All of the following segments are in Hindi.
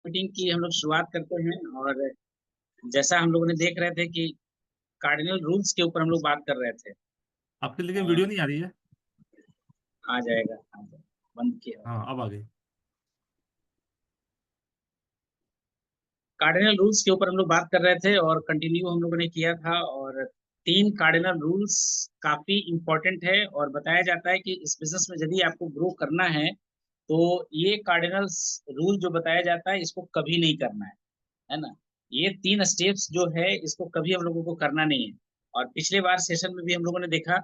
मीटिंग की हम लोग शुरुआत करते हैं। और जैसा हम लोगों ने देख रहे थे कि कार्डिनल रूल्स के ऊपर हम लोग बात कर रहे थे। आपके लेकिन अ, वीडियो नहीं आ रही है। आ जाएगा, आ जाएगा। बंद किया। हाँ, अब आ गई। कार्डिनल रूल्स के ऊपर हम लोग बात कर रहे थे और कंटिन्यू हम लोगों ने किया था। और तीन कार्डिनल रूल्स काफी इंपॉर्टेंट है और बताया जाता है कि इस बिजनेस में यदि आपको ग्रो करना है तो ये कार्डिनल रूल जो बताया जाता है इसको कभी नहीं करना है ना। ये तीन स्टेप्स जो है इसको कभी हम लोगों को करना नहीं है। और पिछले बार सेशन में भी हम लोगों ने देखा,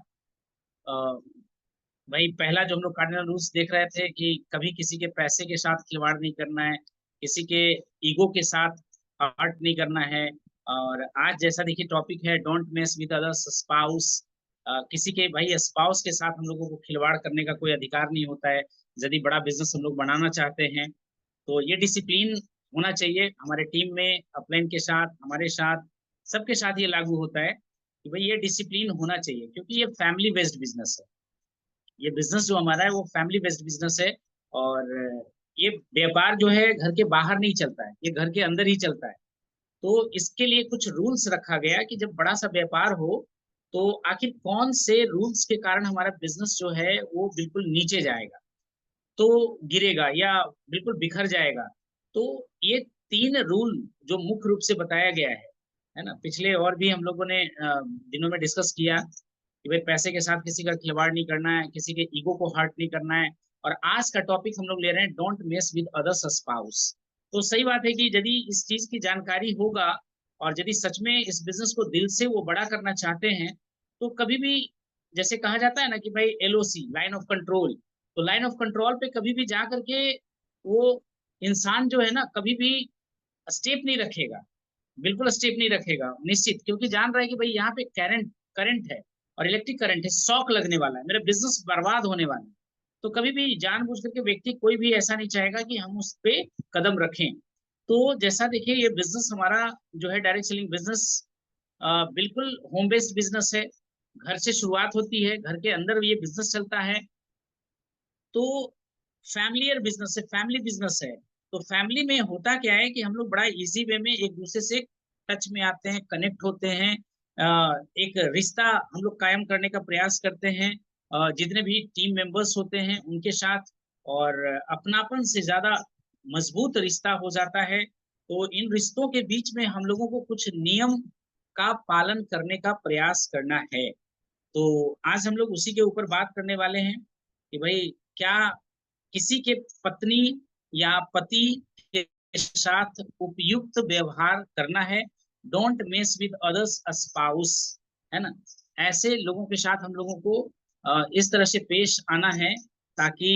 भाई पहला जो हम लोग कार्डिनल रूल्स देख रहे थे कि कभी किसी के पैसे के साथ खिलवाड़ नहीं करना है, किसी के ईगो के साथ हर्ट नहीं करना है। और आज जैसा देखिए टॉपिक है don't mess with others spouse. किसी के भाई स्पाउस के साथ हम लोगों को खिलवाड़ करने का कोई अधिकार नहीं होता है। यदि बड़ा बिजनेस हम लोग बनाना चाहते हैं तो ये डिसिप्लिन होना चाहिए हमारे टीम में, अपलाइन के साथ, हमारे साथ, सबके साथ ये लागू होता है कि भाई ये डिसिप्लिन होना चाहिए क्योंकि ये फैमिली बेस्ड बिजनेस है। ये बिजनेस जो हमारा है वो फैमिली बेस्ड बिजनेस है। और ये व्यापार जो है घर के बाहर नहीं चलता है, ये घर के अंदर ही चलता है। तो इसके लिए कुछ रूल्स रखा गया कि जब बड़ा सा व्यापार हो तो आखिर कौन से रूल्स के कारण हमारा बिजनेस जो है वो बिल्कुल नीचे जाएगा, तो गिरेगा या बिल्कुल बिखर जाएगा। तो ये तीन रूल जो मुख्य रूप से बताया गया है ना। पिछले और भी हम लोगों ने दिनों में डिस्कस किया कि भाई पैसे के साथ किसी का खिलवाड़ नहीं करना है, किसी के ईगो को हर्ट नहीं करना है। और आज का टॉपिक हम लोग ले रहे हैं don't mess with others spouse. तो सही बात है कि यदि इस चीज की जानकारी होगा और यदि सच में इस बिजनेस को दिल से वो बड़ा करना चाहते हैं तो कभी भी, जैसे कहा जाता है ना कि भाई एलओसी लाइन ऑफ कंट्रोल, तो लाइन ऑफ कंट्रोल पे कभी भी जा करके वो इंसान जो है ना कभी भी स्टेप नहीं रखेगा, बिल्कुल स्टेप नहीं रखेगा निश्चित, क्योंकि जान रहा है कि भाई यहाँ पे करंट करंट है और इलेक्ट्रिक करंट है, शॉक लगने वाला है, मेरा बिजनेस बर्बाद होने वाला है। तो कभी भी जानबूझ करके व्यक्ति कोई भी ऐसा नहीं चाहेगा कि हम उस पे कदम रखें। तो जैसा देखिए ये बिजनेस हमारा जो है डायरेक्ट सेलिंग बिजनेस बिल्कुल होम बेस्ड बिजनेस है। घर से शुरुआत होती है, घर के अंदर ये बिजनेस चलता है। तो फैमिलियर बिजनेस है, फैमिली बिजनेस है। तो फैमिली में होता क्या है कि हम लोग बड़ा इजी वे में एक दूसरे से टच में आते हैं, कनेक्ट होते हैं। एक रिश्ता हम लोग कायम करने का प्रयास करते हैं जितने भी टीम मेंबर्स होते हैं उनके साथ। और अपनापन से ज्यादा मजबूत रिश्ता हो जाता है। तो इन रिश्तों के बीच में हम लोगों को कुछ नियम का पालन करने का प्रयास करना है। तो आज हम लोग उसी के ऊपर बात करने वाले हैं कि भाई क्या किसी के पत्नी या पति के साथ उपयुक्त व्यवहार करना है। Don't mess with others spouse, है ना। ऐसे लोगों के साथ हम लोगों को इस तरह से पेश आना है ताकि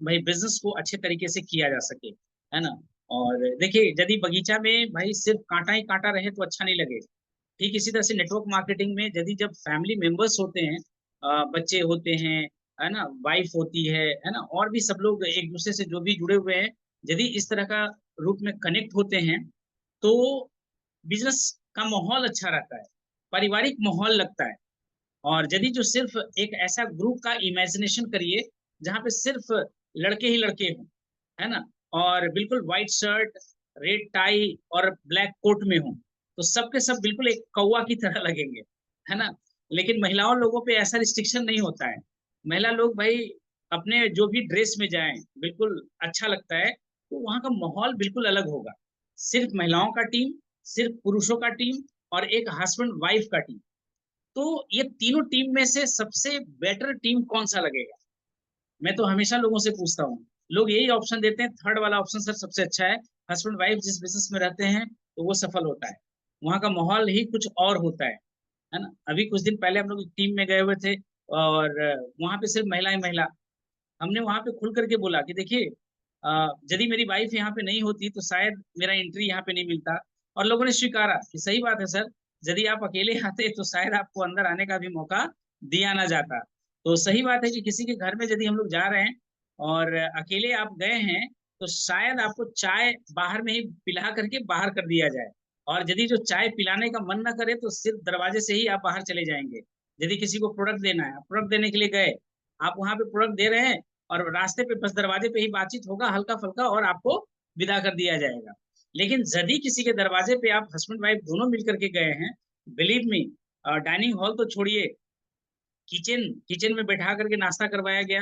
भाई बिजनेस को अच्छे तरीके से किया जा सके, है ना। और देखिए यदि बगीचा में भाई सिर्फ कांटा ही कांटा रहे तो अच्छा नहीं लगेगा। ठीक इसी तरह से नेटवर्क मार्केटिंग में यदि जब फैमिली मेंबर्स होते हैं, बच्चे होते हैं, है ना, वाइफ होती है ना, और भी सब लोग एक दूसरे से जो भी जुड़े हुए हैं, यदि इस तरह का रूप में कनेक्ट होते हैं तो बिजनेस का माहौल अच्छा रहता है, पारिवारिक माहौल लगता है। और यदि जो सिर्फ एक ऐसा ग्रुप का इमेजिनेशन करिए जहां पे सिर्फ लड़के ही लड़के हों, है ना, और बिल्कुल व्हाइट शर्ट, रेड टाई और ब्लैक कोट में हों, तो सबके सब बिल्कुल एक कौवा की तरह लगेंगे, है ना। लेकिन महिलाओं लोगों पे ऐसा रिस्ट्रिक्शन नहीं होता है। महिला लोग भाई अपने जो भी ड्रेस में जाएं बिल्कुल अच्छा लगता है। तो वहां का माहौल बिल्कुल अलग होगा। सिर्फ महिलाओं का टीम, सिर्फ पुरुषों का टीम और एक हस्बैंड वाइफ का टीम। तो ये तीनों टीम में से सबसे बेटर टीम कौन सा लगेगा, मैं तो हमेशा लोगों से पूछता हूँ। लोग यही ऑप्शन देते हैं, थर्ड वाला ऑप्शन सर सबसे अच्छा है। हस्बैंड वाइफ जिस बिजनेस में रहते हैं तो वो सफल होता है, वहां का माहौल ही कुछ और होता है ना। अभी कुछ दिन पहले हम लोग टीम में गए हुए थे और वहां पे सिर्फ महिला ही महिला। हमने वहां पे खुल करके बोला कि देखिए यदि मेरी वाइफ यहाँ पे नहीं होती तो शायद मेरा एंट्री यहाँ पे नहीं मिलता। और लोगों ने स्वीकारा कि सही बात है सर, यदि आप अकेले आते तो शायद आपको अंदर आने का भी मौका दिया ना जाता। तो सही बात है कि किसी के घर में यदि हम लोग जा रहे हैं और अकेले आप गए हैं तो शायद आपको चाय बाहर में ही पिला करके बाहर कर दिया जाए। और यदि जो चाय पिलाने का मन ना करे तो सिर्फ दरवाजे से ही आप बाहर चले जाएंगे। यदि किसी को प्रोडक्ट देना है, प्रोडक्ट देने के लिए गए, आप वहां पे प्रोडक्ट दे रहे हैं और रास्ते पे बस दरवाजे पे ही बातचीत होगा हल्का फुल्का और आपको विदा कर दिया जाएगा। लेकिन यदि किसी के दरवाजे पे आप हस्बैंड वाइफ दोनों मिलकर के गए हैं, बिलीव मी, डाइनिंग हॉल तो छोड़िए, किचन किचन में बैठा करके नाश्ता करवाया गया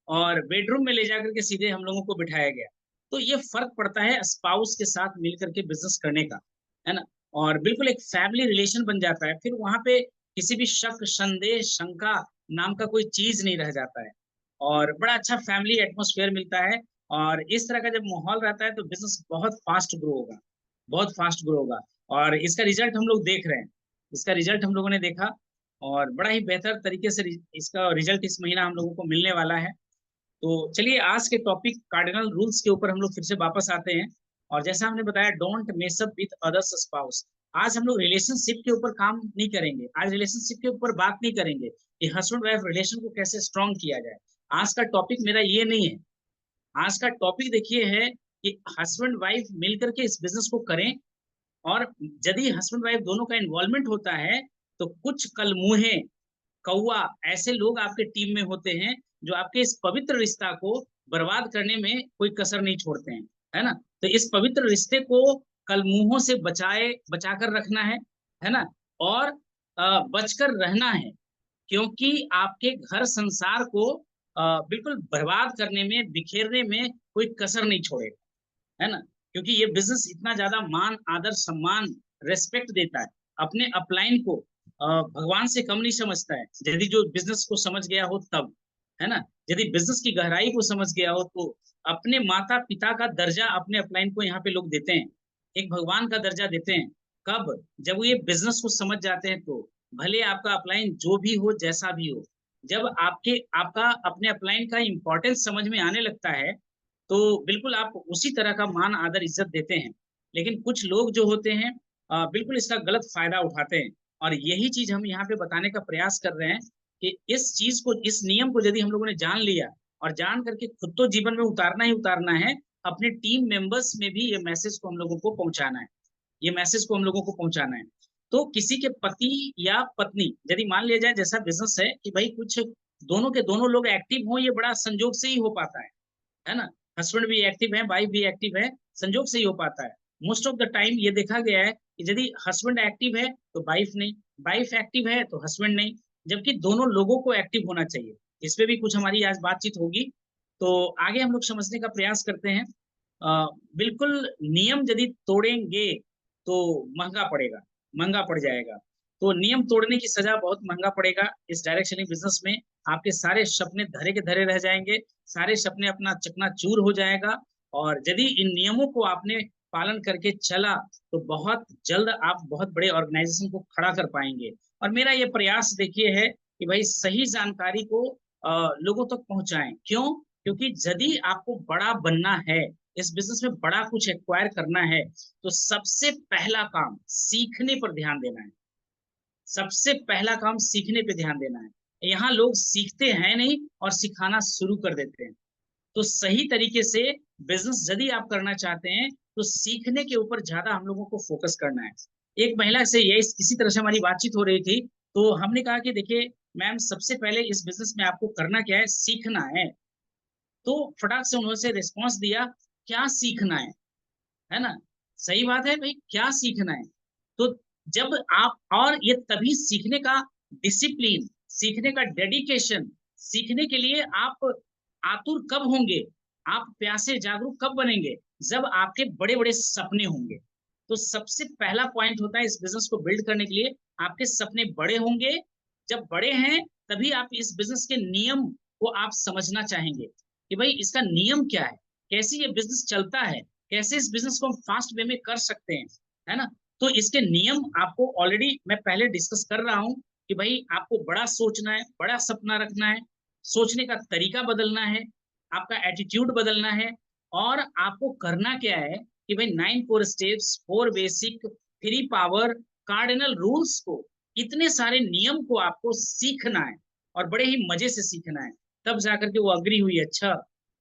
और बेडरूम में ले जाकर के सीधे हम लोगों को बिठाया गया, तो ये फर्क पड़ता है स्पाउस के साथ मिलकर के बिजनेस करने का, है ना। और बिल्कुल एक फैमिली रिलेशन बन जाता है, फिर वहां पे किसी भी शक संदेह शंका नाम का कोई चीज नहीं रह जाता है, और बड़ा अच्छा फैमिली एटमोसफेयर मिलता है। और इस तरह का जब माहौल रहता है तो बिजनेस बहुत फास्ट ग्रो होगा, बहुत फास्ट ग्रो होगा। और इसका रिजल्ट हम लोग देख रहे हैं, इसका रिजल्ट हम लोगों ने देखा, और बड़ा ही बेहतर तरीके से इसका रिजल्ट इस महीना हम लोगों को मिलने वाला है। तो चलिए आज के टॉपिक कार्डिनल रूल्स के ऊपर हम लोग फिर से वापस आते हैं। और जैसा हमने बताया, don't mess up with others spouse. आज हम लोग रिलेशनशिप के ऊपर काम नहीं करेंगे, आज रिलेशनशिप के ऊपर बात नहीं करेंगे कि हस्बैंड वाइफ रिलेशन को कैसे स्ट्रॉन्ग किया जाए। आज का टॉपिक मेरा ये नहीं है। आज का टॉपिक देखिए है कि हस्बैंड वाइफ मिलकर के इस बिजनेस को करें, और यदि हस्बैंड वाइफ दोनों का इन्वॉल्वमेंट होता है तो कुछ कल मुहे कौआ ऐसे लोग आपके टीम में होते हैं जो आपके इस पवित्र रिश्ता को बर्बाद करने में कोई कसर नहीं छोड़ते हैं, है ना। तो इस पवित्र रिश्ते को कल मुंहों से बचाकर रखना है ना। और बचकर रहना है, क्योंकि आपके घर संसार को बिल्कुल बर्बाद करने में, बिखेरने में कोई कसर नहीं छोड़ेगा, है ना। क्योंकि ये बिजनेस इतना ज्यादा मान आदर सम्मान रेस्पेक्ट देता है, अपने अपलाइन को भगवान से कम नहीं समझता है, यदि जो बिजनेस को समझ गया हो तब, है ना। यदि बिजनेस की गहराई को समझ गया हो तो अपने माता पिता का दर्जा अपने अपलाइन को यहाँ पे लोग देते हैं, एक भगवान का दर्जा देते हैं। कब? जब वो ये बिजनेस को समझ जाते हैं, तो भले आपका अपलाइन जो भी हो, जैसा भी हो, जब आपका अपने अपलाइन का इंपॉर्टेंस समझ में आने लगता है, तो बिल्कुल आप उसी तरह का मान आदर इज्जत देते हैं। लेकिन कुछ लोग जो होते हैं बिल्कुल इसका गलत फायदा उठाते हैं, और यही चीज हम यहाँ पे बताने का प्रयास कर रहे हैं कि इस चीज को, इस नियम को यदि हम लोगों ने जान लिया और जान करके खुद तो जीवन में उतारना ही उतारना है, अपने टीम मेंबर्स में भी ये मैसेज को हम लोगों को पहुंचाना है, ये मैसेज को हम लोगों को पहुंचाना है। तो किसी के पति या पत्नी, यदि मान लिया जाए जैसा बिजनेस है कि भाई कुछ दोनों के दोनों लोग एक्टिव हों, ये बड़ा संजोग से ही हो पाता है ना। हस्बैंड भी एक्टिव है, वाइफ भी एक्टिव है, संजोग से ही हो पाता है। मोस्ट ऑफ द टाइम ये देखा गया है कि यदि हस्बैंड एक्टिव है तो वाइफ नहीं, वाइफ एक्टिव है तो हस्बैंड नहीं, जबकि दोनों लोगों को एक्टिव होना चाहिए। इस पे भी कुछ हमारी आज बातचीत होगी, तो आगे हम लोग समझने का प्रयास करते हैं। बिल्कुल नियम यदि तोड़ेंगे तो महंगा पड़ेगा, महंगा पड़ जाएगा। तो नियम तोड़ने की सजा बहुत महंगा पड़ेगा इस डायरेक्शनिंग बिजनेस में। आपके सारे सपने धरे के धरे रह जाएंगे, सारे सपने अपना चकनाचूर हो जाएगा। और यदि इन नियमों को आपने पालन करके चला तो बहुत जल्द आप बहुत बड़े ऑर्गेनाइजेशन को खड़ा कर पाएंगे। और मेरा ये प्रयास देखिए है कि भाई सही जानकारी को लोगों तक पहुंचाएं। क्यों? क्योंकि यदि आपको बड़ा बनना है, इस बिजनेस में बड़ा कुछ एक्वायर करना है, तो सबसे पहला काम सीखने पर ध्यान देना है। सबसे पहला काम सीखने पे ध्यान देना है। यहाँ लोग सीखते हैं नहीं और सिखाना शुरू कर देते हैं। तो सही तरीके से बिजनेस यदि आप करना चाहते हैं तो सीखने के ऊपर ज्यादा हम लोगों को फोकस करना है। एक महिला से ये इसी तरह से हमारी बातचीत हो रही थी, तो हमने कहा कि देखिए मैम, सबसे पहले इस बिजनेस में आपको करना क्या है, सीखना है। तो फटाक से उन्होंने रिस्पॉन्स दिया, क्या सीखना है ना। सही बात है भाई, क्या सीखना है। तो जब आप, और ये तभी सीखने का डिसिप्लिन, सीखने का डेडिकेशन, सीखने के लिए आप आतुर कब होंगे, आप प्यासे जागरूक कब बनेंगे, जब आपके बड़े बड़े सपने होंगे। तो सबसे पहला पॉइंट होता है इस बिजनेस को बिल्ड करने के लिए, आपके सपने बड़े होंगे। जब बड़े हैं तभी आप इस बिजनेस के नियम को आप समझना चाहेंगे कि भाई इसका नियम क्या है, कैसे ये बिजनेस चलता है, कैसे इस बिजनेस को हम फास्ट वे में कर सकते हैं, है ना। तो इसके नियम आपको ऑलरेडी मैं पहले डिस्कस कर रहा हूं कि भाई आपको बड़ा सोचना है, बड़ा सपना रखना है, सोचने का तरीका बदलना है, आपका एटीट्यूड बदलना है। और आपको करना क्या है कि भाई 9 core steps, 4 basic, 3 power, cardinal rules को, इतने सारे नियम को आपको सीखना है, और बड़े ही मजे से सीखना है। तब जाकर के वो अग्री हुई, अच्छा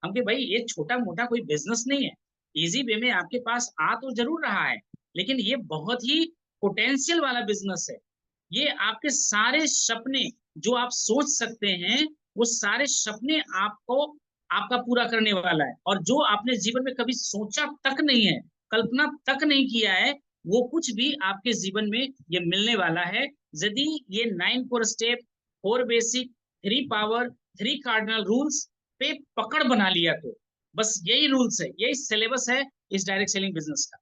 हम कि भाई ये छोटा मोटा कोई बिजनेस नहीं है, इजी वे में आपके पास आ तो जरूर रहा है, लेकिन ये बहुत ही पोटेंशियल वाला बिजनेस है। ये आपके सारे सपने जो आप सोच सकते हैं, वो सारे सपने आपको आपका पूरा करने वाला है, और जो आपने जीवन में कभी सोचा तक नहीं है, कल्पना तक नहीं किया है, वो कुछ भी आपके जीवन में ये मिलने वाला है, यदि ये 9 core step, 4 basic, 3 power, 3 cardinal rules पे पकड़ बना लिया तो। बस यही रूल्स है, यही सिलेबस है इस डायरेक्ट सेलिंग बिजनेस का।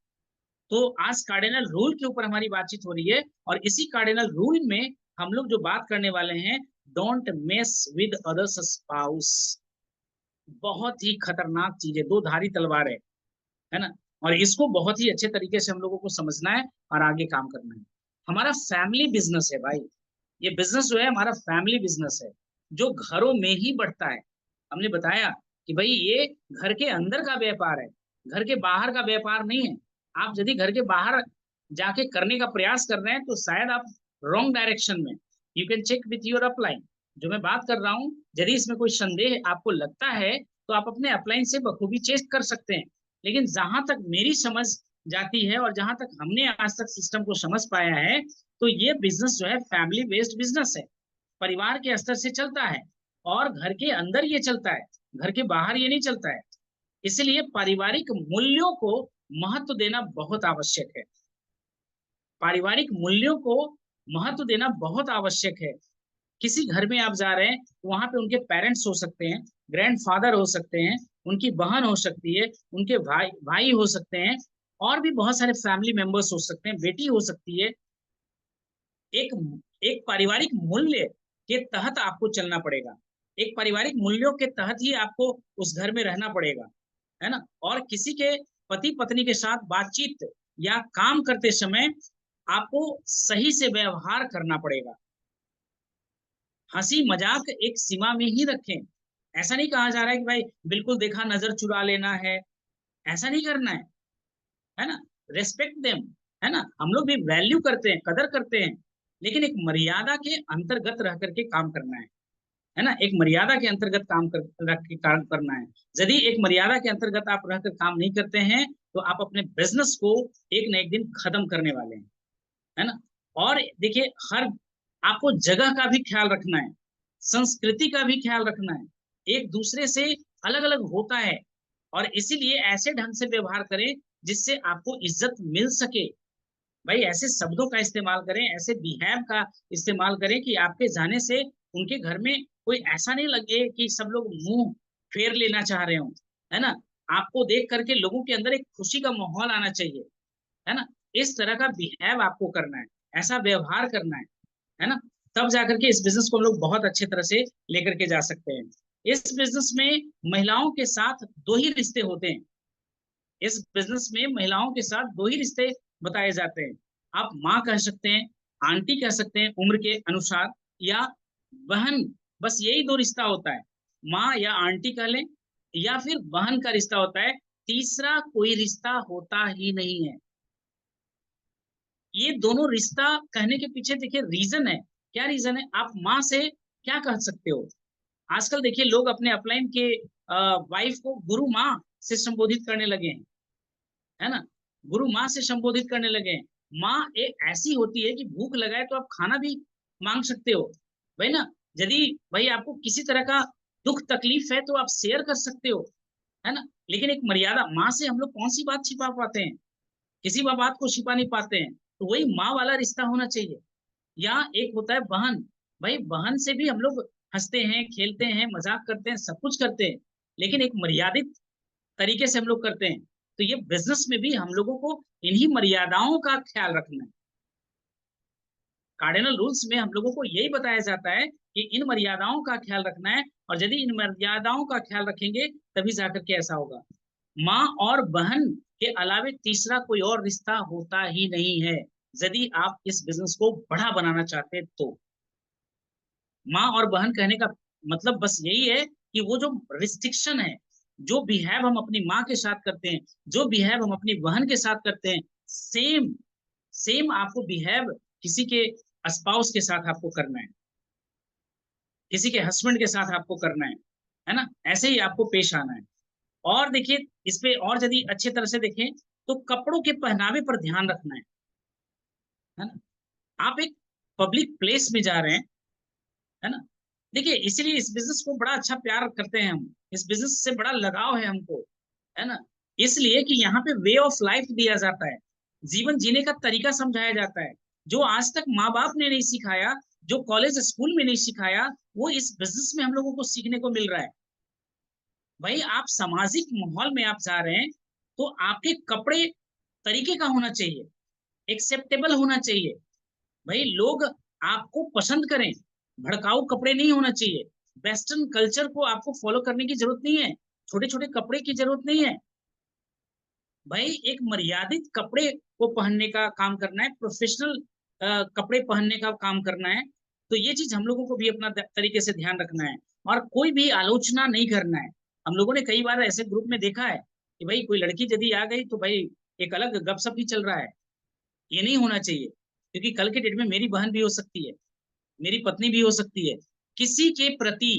तो आज कार्डिनल रूल के ऊपर हमारी बातचीत हो रही है, और इसी कार्डिनल रूल में हम लोग जो बात करने वाले हैं, don't mess with others spouse. बहुत ही खतरनाक चीज है, दो धारी तलवार है ना। और इसको बहुत ही अच्छे तरीके से हम लोगों को समझना है और आगे काम करना है। हमारा फैमिली बिजनेस है भाई, ये बिजनेस जो है हमारा फैमिली बिजनेस है, जो घरों में ही बढ़ता है। हमने बताया कि भाई ये घर के अंदर का व्यापार है, घर के बाहर का व्यापार नहीं है। आप यदि घर के बाहर जाके करने का प्रयास कर रहे हैं तो शायद आप रॉन्ग डायरेक्शन में। You can check with your upline, जो मैं बात कर रहा हूँ, यदि इसमें कोई संदेह आपको लगता है तो आप अपने अपलाइन से बखूबी चेक कर सकते हैं। लेकिन जहां तक मेरी समझ जाती है और जहां तक हमने आज तक सिस्टम को समझ पाया है, तो ये बिजनेस जो है फैमिली बेस्ड बिजनेस है, परिवार के स्तर से चलता है, और घर के अंदर ये चलता है, घर के बाहर ये नहीं चलता है। इसलिए पारिवारिक मूल्यों को महत्व देना बहुत आवश्यक है। पारिवारिक मूल्यों को महत्व देना बहुत आवश्यक है। किसी घर में आप जा रहे हैं तो वहां पे उनके पेरेंट्स हो सकते हैं, ग्रैंडफादर हो सकते हैं, उनकी बहन हो सकती है, उनके भाई भाई हो सकते हैं, और भी बहुत सारे फैमिली मेंबर्स हो सकते हैं, बेटी हो सकती है। एक एक पारिवारिक मूल्य के तहत आपको चलना पड़ेगा, एक पारिवारिक मूल्यों के तहत ही आपको उस घर में रहना पड़ेगा, है ना। और किसी के पति पत्नी के साथ बातचीत या काम करते समय आपको सही से व्यवहार करना पड़ेगा। हंसी मजाक एक सीमा में ही रखें। ऐसा नहीं कहा जा रहा है कि भाई बिल्कुल देखा नजर चुरा लेना है, ऐसा नहीं करना है ना। रेस्पेक्ट देम, है ना, हम लोग भी वैल्यू करते हैं, कदर करते हैं, लेकिन एक मर्यादा के अंतर्गत रह करके काम करना है ना। एक मर्यादा के अंतर्गत रख के काम करना है। यदि एक मर्यादा के अंतर्गत आप रहकर काम नहीं करते हैं तो आप अपने बिजनेस को एक न एक दिन खत्म करने वाले हैं, है ना। और देखिए, हर आपको जगह का भी ख्याल रखना है, संस्कृति का भी ख्याल रखना है, एक दूसरे से अलग अलग होता है, और इसीलिए ऐसे ढंग से व्यवहार करें जिससे आपको इज्जत मिल सके। भाई ऐसे शब्दों का इस्तेमाल करें, ऐसे बिहेव का इस्तेमाल करें कि आपके जाने से उनके घर में कोई ऐसा नहीं लगे कि सब लोग मुंह फेर लेना चाह रहे हो, है ना। आपको देख करके लोगों के अंदर एक खुशी का माहौल आना चाहिए, है ना। इस तरह का बिहेव आपको करना है, ऐसा व्यवहार करना है ना। तब जाकर के इस बिजनेस को हम लोग बहुत अच्छे तरह से लेकर के जा सकते हैं। इस बिजनेस में महिलाओं के साथ दो ही रिश्ते होते हैं। इस बिजनेस में महिलाओं के साथ दो ही रिश्ते बताए जाते हैं। आप माँ कह सकते हैं, आंटी कह सकते हैं उम्र के अनुसार, या बहन। बस यही दो रिश्ता होता है, माँ या आंटी कह लें, या फिर बहन का रिश्ता होता है। तीसरा कोई रिश्ता होता ही नहीं है। ये दोनों रिश्ता कहने के पीछे देखिए रीजन है। क्या रीजन है? आप माँ से क्या कह सकते हो? आजकल देखिए लोग अपने अपलाइन के वाइफ को गुरु माँ से संबोधित करने लगे हैं, है ना। गुरु माँ से संबोधित करने लगे हैं। माँ एक ऐसी होती है कि भूख लगाए तो आप खाना भी मांग सकते हो, भाई ना। यदि भाई आपको किसी तरह का दुख तकलीफ है तो आप शेयर कर सकते हो, है ना। लेकिन एक मर्यादा, माँ से हम लोग कौन सी बात छिपा पाते हैं? किसी बात को छिपा नहीं पाते हैं। तो वही माँ वाला रिश्ता होना चाहिए। या एक होता है बहन। भाई बहन से भी हम लोग हंसते हैं, खेलते हैं, मजाक करते हैं, सब कुछ करते हैं, लेकिन एक मर्यादित तरीके से हम लोग करते हैं। तो ये बिजनेस में भी हम लोगों को इन्हीं मर्यादाओं का ख्याल रखना है। कार्डिनल रूल्स में हम लोगों को यही बताया जाता है कि इन मर्यादाओं का ख्याल रखना है, और यदि इन मर्यादाओं का ख्याल रखेंगे तभी जाकर के ऐसा होगा। माँ और बहन के अलावे तीसरा कोई और रिश्ता होता ही नहीं है, यदि आप इस बिजनेस को बड़ा बनाना चाहते हैं तो। माँ और बहन कहने का मतलब बस यही है कि वो जो रिस्ट्रिक्शन है, जो बिहेव हम अपनी माँ के साथ करते हैं, जो बिहेव हम अपनी बहन के साथ करते हैं, सेम सेम आपको बिहेव किसी के स्पाउस के साथ आपको करना है, किसी के हस्बैंड के साथ आपको करना है ना। ऐसे ही आपको पेश आना है। और देखिए, इस पे और यदि अच्छे तरह से देखें तो कपड़ों के पहनावे पर ध्यान रखना है ना। आप एक पब्लिक प्लेस में जा रहे हैं, है ना, देखिए इसीलिए इस बिजनेस को बड़ा अच्छा प्यार करते हैं हम, इस बिजनेस से बड़ा लगाव है हमको, है ना। इसलिए कि यहाँ पे वे ऑफ लाइफ दिया जाता है, जीवन जीने का तरीका समझाया जाता है, जो आज तक माँ बाप ने नहीं सिखाया, जो कॉलेज स्कूल में नहीं सिखाया, वो इस बिजनेस में हम लोगों को सीखने को मिल रहा है। भाई आप सामाजिक माहौल में आप जा रहे हैं, तो आपके कपड़े तरीके का होना चाहिए, एक्सेप्टेबल होना चाहिए। भाई लोग आपको पसंद करें, भड़काऊ कपड़े नहीं होना चाहिए। वेस्टर्न कल्चर को आपको फॉलो करने की जरूरत नहीं है, छोटे छोटे कपड़े की जरूरत नहीं है। भाई एक मर्यादित कपड़े को पहनने का काम करना है, प्रोफेशनल कपड़े पहनने का काम करना है। तो ये चीज हम लोगों को भी अपना तरीके से ध्यान रखना है, और कोई भी आलोचना नहीं करना है। हम लोगों ने कई बार ऐसे ग्रुप में देखा है कि भाई कोई लड़की यदि आ गई तो भाई एक अलग गपशप ही चल रहा है। ये नहीं होना चाहिए, क्योंकि कल के डेट में मेरी बहन भी हो सकती है, मेरी पत्नी भी हो सकती है। किसी के प्रति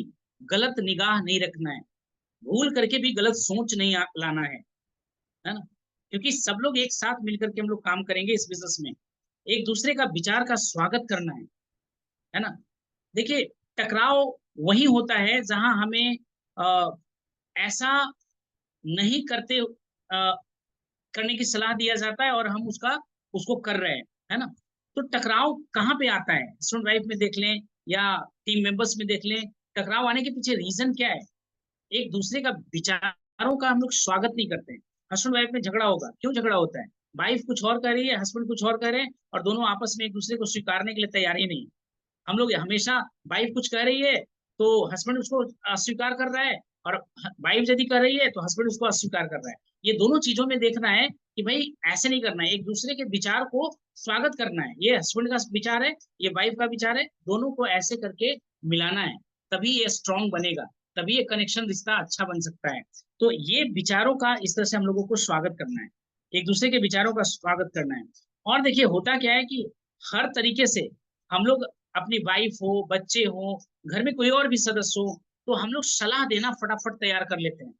गलत निगाह नहीं रखना है, भूल करके भी गलत सोच नहीं लाना है ना। क्योंकि सब लोग एक साथ मिलकर के हम लोग काम करेंगे इस बिजनेस में, एक दूसरे का विचार का स्वागत करना है ना। देखिए टकराव वही होता है जहां हमें ऐसा नहीं करने की सलाह दिया जाता है और हम उसको कर रहे हैं, है ना। तो टकराव कहाँ पे आता है, हस्बैंड वाइफ में देख लें या टीम मेंबर्स में देख लें, टकराव आने के पीछे रीजन क्या है। एक दूसरे का विचारों का हम लोग स्वागत नहीं करते हैं। हस्बैंड वाइफ में झगड़ा होगा, क्यों झगड़ा होता है, वाइफ कुछ और कह रही है, हस्बैंड कुछ और कह रहे हैं, और दोनों आपस में एक दूसरे को स्वीकारने के लिए तैयार ही नहीं। हम लोग हमेशा, वाइफ कुछ कह रही है तो हस्बैंड उसको अस्वीकार कर रहा है, और वाइफ यदि कर रही है तो हस्बैंड उसको अस्वीकार कर रहा है। ये दोनों चीजों में देखना है कि भाई ऐसे नहीं करना है, एक दूसरे के विचार को स्वागत करना है। ये हस्बैंड का विचार है, ये वाइफ का विचार है, दोनों को ऐसे करके मिलाना है, तभी ये स्ट्रांग बनेगा, तभी ये कनेक्शन रिश्ता अच्छा बन सकता है। तो ये विचारों का इस तरह से हम लोगों को स्वागत करना है, एक दूसरे के विचारों का स्वागत करना है। और देखिए होता क्या है कि हर तरीके से हम लोग, अपनी वाइफ हो, बच्चे हो, घर में कोई और भी सदस्य हो, तो हम लोग सलाह देना फटाफट तैयार कर लेते हैं,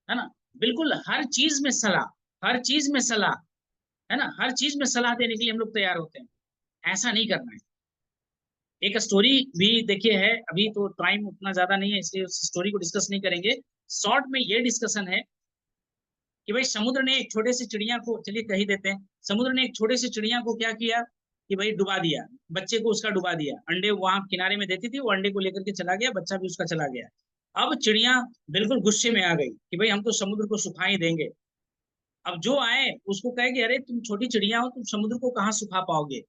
है ना। बिल्कुल हर चीज में सलाह, हर चीज में सलाह, है ना, हर चीज में सलाह देने के लिए हम लोग तैयार होते हैं। ऐसा नहीं करना है। एक स्टोरी भी देखिए है, अभी तो टाइम उतना ज्यादा नहीं है इसलिए उस स्टोरी को डिस्कस नहीं करेंगे। शॉर्ट में ये डिस्कशन है कि भाई समुद्र ने एक छोटे से चिड़िया को, चलिए कह ही देते हैं, समुद्र ने एक छोटे से चिड़िया को क्या किया कि भाई डुबा दिया, बच्चे को उसका डुबा दिया। अंडे वहां किनारे में देती थी, वो अंडे को लेकर के चला गया, बच्चा भी उसका चला गया। अब चिड़िया बिल्कुल गुस्से में आ गई कि भाई हम तो समुद्र को सुखा ही देंगे। अब जो आए उसको कहे कि अरे तुम छोटी चिड़िया हो, तुम समुद्र को कहाँ सुखा पाओगे।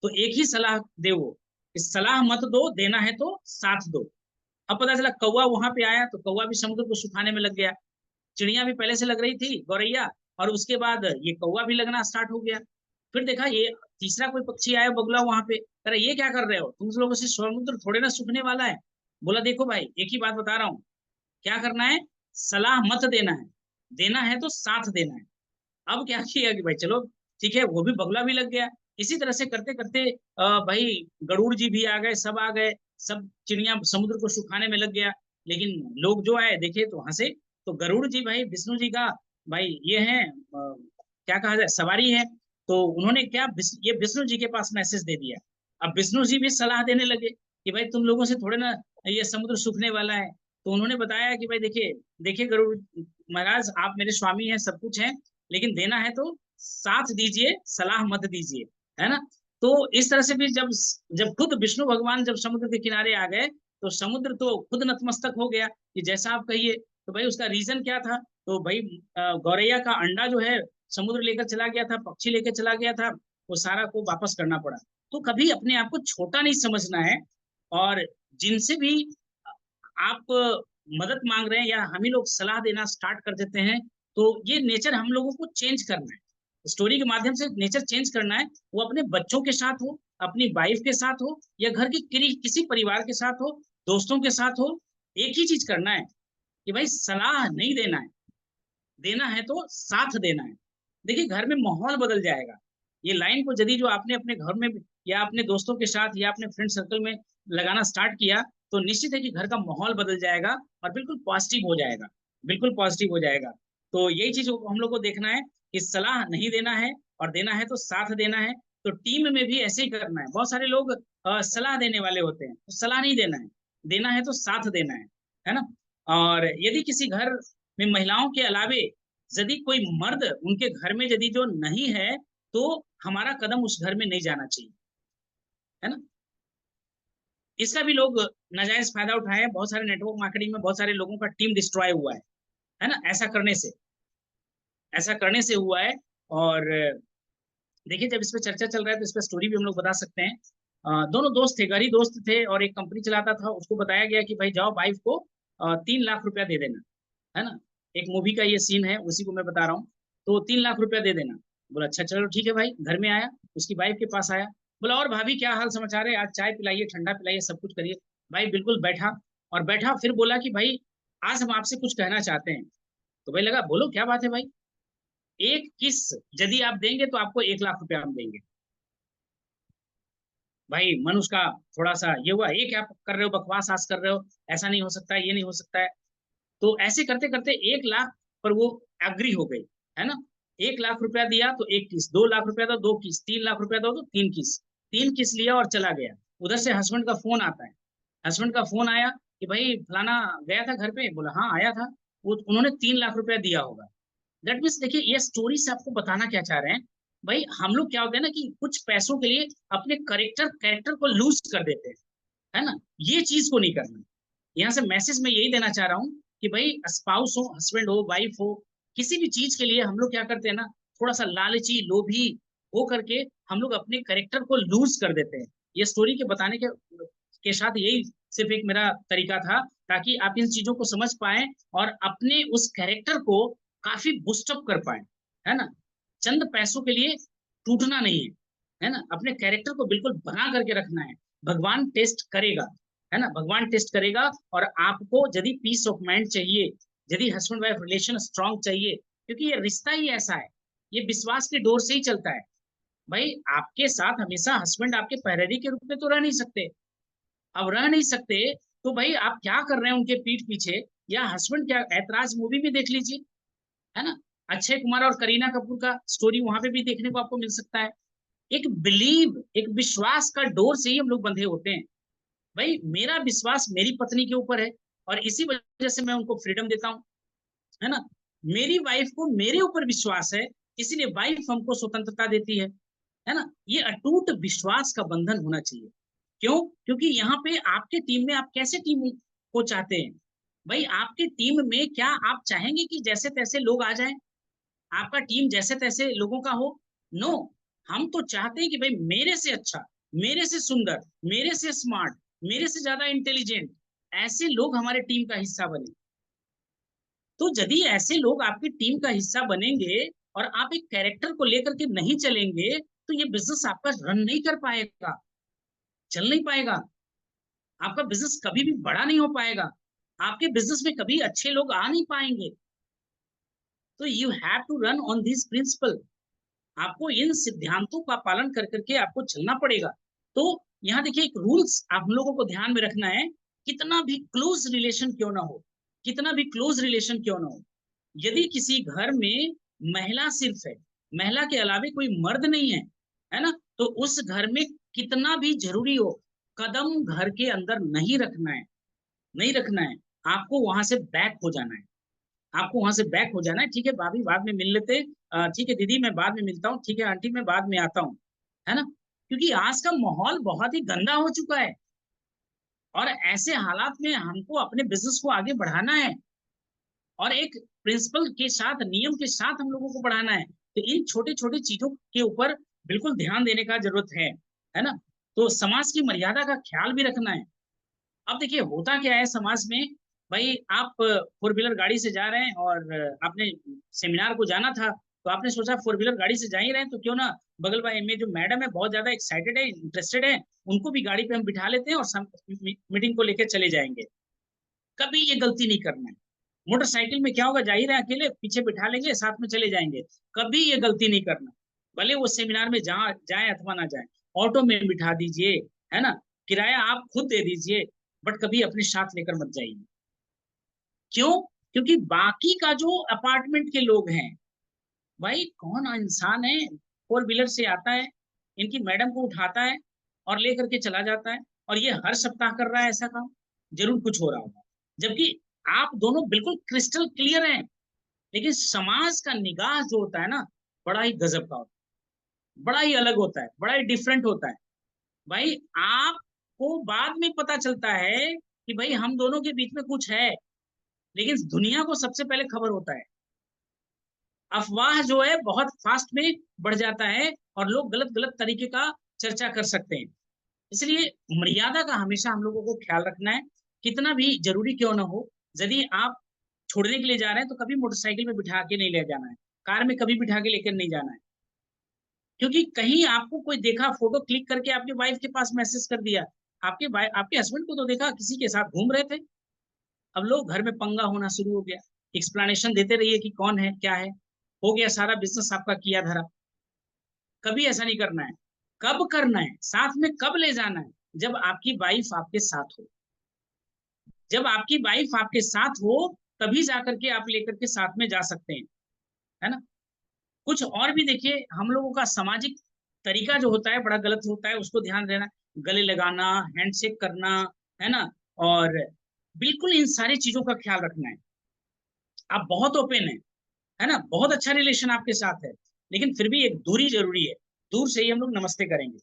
तो एक ही सलाह दे वो, इस सलाह मत दो, देना है तो साथ दो। अब पता चला कौवा वहां पे आया तो कौवा भी समुद्र को सुखाने में लग गया। चिड़िया भी पहले से लग रही थी, गौरैया, और उसके बाद ये कौवा भी लगना स्टार्ट हो गया। फिर देखा ये तीसरा कोई पक्षी आया, बगुला, वहां पे, अरे ये क्या कर रहे हो तुम लोगों से, समुद्र थोड़े ना सूखने वाला है। बोला देखो भाई एक ही बात बता रहा हूँ, क्या करना है, सलाह मत देना है, देना है तो साथ देना है। अब क्या किया कि भाई चलो ठीक है, वो भी बगुला भी लग गया। इसी तरह से करते करते भाई गरुड़ जी भी आ गए, सब आ गए, सब चिड़िया समुद्र को सुखाने में लग गया। लेकिन लोग जो आए देखे तो हंसे। तो गरुड़ जी भाई विष्णु जी का भाई ये है, क्या कहा जाए, सवारी है। तो उन्होंने क्या, ये विष्णु जी के पास मैसेज दे दिया। अब विष्णु जी भी सलाह देने लगे कि भाई तुम लोगों से थोड़े ना ये समुद्र सूखने वाला है। तो उन्होंने बताया कि भाई देखिए, देखिए गरुड़ महाराज, आप मेरे स्वामी हैं, सब कुछ है, लेकिन देना है तो साथ दीजिए, सलाह मत दीजिए, है ना। तो इस तरह से भी जब जब खुद विष्णु भगवान जब समुद्र के किनारे आ गए, तो समुद्र तो खुद नतमस्तक हो गया कि जैसा आप कहिए। तो भाई उसका रीजन क्या था, तो भाई गौरैया का अंडा जो है समुद्र लेकर चला गया था, पक्षी लेकर चला गया था, वो सारा को वापस करना पड़ा। तो कभी अपने आप को छोटा नहीं समझना है, और जिनसे भी आप मदद मांग रहे हैं या हम ही लोग सलाह देना स्टार्ट कर देते हैं, तो ये नेचर हम लोगों को चेंज करना है। स्टोरी के माध्यम से नेचर चेंज करना है, वो अपने बच्चों के साथ हो, अपनी वाइफ के साथ हो, या घर की किसी परिवार के साथ हो, दोस्तों के साथ हो, एक ही चीज करना है कि भाई सलाह नहीं देना है, देना है तो साथ देना है। देखिए घर में माहौल बदल जाएगा। ये लाइन को यदि जो आपने अपने घर में या अपने दोस्तों के साथ या अपने फ्रेंड सर्कल में लगाना स्टार्ट किया, तो निश्चित है कि घर का माहौल बदल जाएगा और बिल्कुल पॉजिटिव हो जाएगा, बिल्कुल पॉजिटिव हो जाएगा। तो यही चीज हम लोग को देखना है कि सलाह नहीं देना है, और देना है तो साथ देना है। तो टीम में भी ऐसे ही करना है। बहुत सारे लोग सलाह देने वाले होते हैं, तो सलाह नहीं देना है। देना है तो साथ देना है ना। और यदि किसी घर में महिलाओं के अलावे यदि कोई मर्द उनके घर में यदि जो नहीं है, तो हमारा कदम उस घर में नहीं जाना चाहिए, है ना। इसका भी लोग नाजायज फायदा उठाए हैं। बहुत सारे नेटवर्क मार्केटिंग में बहुत सारे लोगों का टीम डिस्ट्रॉय हुआ है ना, ऐसा करने से हुआ है। और देखिए, जब इस पे चर्चा चल रहा है तो इस पे स्टोरी भी हम लोग बता सकते हैं। दोनों दोस्त थे, घर ही दोस्त थे, और एक कंपनी चलाता था। उसको बताया गया कि भाई जाओ वाइफ को 3 लाख रुपया दे देना, है ना। एक मूवी का ये सीन है, उसी को मैं बता रहा हूँ। तो 3 लाख रुपया दे देना। बोला अच्छा चलो ठीक है भाई। घर में आया, उसकी वाइफ के पास आया, बोला और भाभी क्या हाल समाचार है, आज चाय पिलाइए, ठंडा पिलाइए, सब कुछ करिए। भाई बिल्कुल बैठा, और बैठा फिर बोला कि भाई आज हम आपसे कुछ कहना चाहते हैं। तो भाई लगा बोलो क्या बात है भाई। एक किस यदि आप देंगे तो आपको 1 लाख रुपया हम देंगे। भाई मन उसका थोड़ा सा ये हुआ, ये क्या कर रहे हो, बकवास आस कर रहे हो, ऐसा नहीं हो सकता है, ये नहीं हो सकता है। तो ऐसे करते करते 1 लाख पर वो एग्री हो गई, है ना। 1 लाख रुपया दिया तो एक किस, 2 लाख रुपया दो, 2 किस, 3 लाख रुपया दो तो 3 किस। 3 किस लिया और चला गया। उधर से हस्बैंड का फोन आता है। हस्बैंड का फोन आया कि भाई फलाना गया था घर पे। बोला हाँ आया था। वो उन्होंने 3 लाख रुपया दिया होगा। दैट मीन्स देखिए, ये स्टोरी से आपको बताना क्या चाह रहे हैं। भाई हम लोग क्या होते हैं ना कि कुछ पैसों के लिए अपने कैरेक्टर को लूज कर देते हैं, है ना। ये चीज को नहीं करना। यहाँ से मैसेज मैं यही देना चाह रहा हूँ कि भाई स्पाउस हो, हस्बैंड हो, वाइफ हो, किसी भी चीज के लिए हम लोग क्या करते हैं ना, थोड़ा सा लालची लोभी हो करके हम लोग अपने कैरेक्टर को लूज कर देते हैं। ये स्टोरी के बताने के साथ यही सिर्फ एक मेरा तरीका था, ताकि आप इन चीजों को समझ पाए और अपने उस कैरेक्टर को काफी बूस्टअप कर पाए, है ना। चंद पैसों के लिए टूटना नहीं है ना। अपने कैरेक्टर को बिल्कुल बना करके रखना है। भगवान टेस्ट करेगा, है ना। भगवान टेस्ट करेगा। और आपको यदि पीस ऑफ माइंड चाहिए, यदि हस्बैंड वाइफ रिलेशन स्ट्रांग चाहिए, क्योंकि ये रिश्ता ही ऐसा है, ये विश्वास की डोर से ही चलता है। भाई आपके साथ हमेशा हस्बैंड आपके पहरेरी के रूप में तो रह नहीं सकते। अब रह नहीं सकते तो भाई आप क्या कर रहे हैं उनके पीठ पीछे। या हस्बैंड क्या, ऐतराज मूवी भी देख लीजिए, है ना। अक्षय कुमार और करीना कपूर का स्टोरी वहां पे भी देखने को आपको मिल सकता है। एक बिलीव, एक विश्वास का डोर से ही हम लोग बंधे होते हैं। भाई मेरा विश्वास मेरी पत्नी के ऊपर है, और इसी वजह से मैं उनको फ्रीडम देता हूँ, है ना। मेरी वाइफ को मेरे ऊपर विश्वास है, इसीलिए वाइफ हमको स्वतंत्रता देती है ना। ये अटूट विश्वास का बंधन होना चाहिए। क्यों? क्योंकि यहाँ पे आपके टीम में आप कैसे टीम को चाहते हैं। भाई आपके टीम में क्या आप चाहेंगे कि जैसे तैसे लोग आ जाएं, आपका टीम जैसे तैसे लोगों का हो? नो। हम तो चाहते हैं कि भाई मेरे से अच्छा, मेरे से सुंदर, मेरे से स्मार्ट, मेरे से ज्यादा इंटेलिजेंट ऐसे लोग हमारे टीम का हिस्सा बने। तो यदि ऐसे लोग आपकी टीम का हिस्सा बनेंगे और आप एक कैरेक्टर को लेकर के नहीं चलेंगे, तो ये बिजनेस आपका रन नहीं कर पाएगा, चल नहीं पाएगा। आपका बिजनेस कभी भी बड़ा नहीं हो पाएगा। आपके बिजनेस में कभी अच्छे लोग आ नहीं पाएंगे। तो you have to run on this principle. आपको इन सिद्धांतों का पालन कर करके आपको चलना पड़ेगा। तो यहाँ देखिए, एक रूल्स आप लोगों को ध्यान में रखना है। कितना भी क्लोज रिलेशन क्यों ना हो, कितना भी क्लोज रिलेशन क्यों ना हो, यदि किसी घर में महिला सिर्फ है, महिला के अलावे कोई मर्द नहीं है ना, तो उस घर में कितना भी जरूरी हो, कदम घर के अंदर नहीं रखना है, नहीं रखना है। आपको वहां से बैक हो जाना है। आपको वहां से बैक हो जाना है। ठीक है भाभी बाद में मिल लेते, ठीक है दीदी मैं बाद में मिलता हूँ, ठीक है आंटी मैं बाद में आता हूँ, है ना। क्योंकि आज का माहौल बहुत ही गंदा हो चुका है, और ऐसे हालात में हमको अपने बिजनेस को आगे बढ़ाना है, और एक प्रिंसिपल के साथ, नियम के साथ हम लोगों को बढ़ाना है। तो इन छोटी छोटी चीजों के ऊपर बिल्कुल ध्यान देने का जरूरत है ना। तो समाज की मर्यादा का ख्याल भी रखना है। अब देखिए होता क्या है समाज में। भाई आप 4 व्हीलर गाड़ी से जा रहे हैं, और आपने सेमिनार को जाना था, तो आपने सोचा 4 व्हीलर गाड़ी से जा ही रहे हैं तो क्यों ना बगल भाई में जो मैडम है बहुत ज्यादा एक्साइटेड है, इंटरेस्टेड है, उनको भी गाड़ी पे हम बिठा लेते हैं और मीटिंग को लेकर चले जाएंगे। कभी ये गलती नहीं करना है। मोटरसाइकिल में क्या होगा, जा ही रहे हैं अकेले, पीछे बिठा लेंगे, साथ में चले जाएंगे। कभी ये गलती नहीं करना। भले वो सेमिनार में जहाँ जाए अथवा ना जाए, ऑटो में बिठा दीजिए, है ना। किराया आप खुद दे दीजिए, बट कभी अपने साथ लेकर मत जाइए। क्यों? क्योंकि बाकी का जो अपार्टमेंट के लोग हैं, भाई कौन इंसान है 4 व्हीलर से आता है, इनकी मैडम को उठाता है और लेकर के चला जाता है, और ये हर सप्ताह कर रहा है ऐसा काम। जरूर कुछ हो रहा होगा, जबकि आप दोनों बिल्कुल क्रिस्टल क्लियर हैं, लेकिन समाज का निगाह जो होता है ना, बड़ा ही गजब का होता है, बड़ा ही अलग होता है, बड़ा ही डिफरेंट होता है। भाई आपको बाद में पता चलता है कि भाई हम दोनों के बीच में कुछ है, लेकिन दुनिया को सबसे पहले खबर होता है। अफवाह जो है बहुत फास्ट में बढ़ जाता है और लोग गलत गलत तरीके का चर्चा कर सकते हैं। इसलिए मर्यादा का हमेशा हम लोगों को ख्याल रखना है, कितना भी जरूरी क्यों ना हो। यदि आप छोड़ने के लिए जा रहे हैं तो कभी मोटरसाइकिल में बिठा के नहीं ले जाना है, कार में कभी बिठा के लेकर नहीं जाना है, क्योंकि कहीं आपको कोई देखा, फोटो क्लिक करके आपके वाइफ के पास मैसेज कर दिया, आपके हस्बैंड को तो देखा किसी के साथ घूम रहे थे, अब लोग घर में पंगा होना शुरू हो गया। एक्सप्लेनेशन देते रहिए कि कौन है क्या है, हो गया सारा बिजनेस आपका किया धरा। कभी ऐसा नहीं करना है। कब करना है, साथ में कब ले जाना है, जब आपकी वाइफ आपके साथ हो। जब आपकी वाइफ आपके साथ हो तभी जाकर के आप लेकर के साथ में जा सकते हैं, है ना। कुछ और भी देखिए, हम लोगों का सामाजिक तरीका जो होता है बड़ा गलत होता है, उसको ध्यान देना। गले लगाना, हैंडशेक करना, है ना, और बिल्कुल इन सारी चीजों का ख्याल रखना है। आप बहुत ओपन है ना, बहुत अच्छा रिलेशन आपके साथ है, लेकिन फिर भी एक दूरी जरूरी है। दूर से ही हम लोग नमस्ते करेंगे,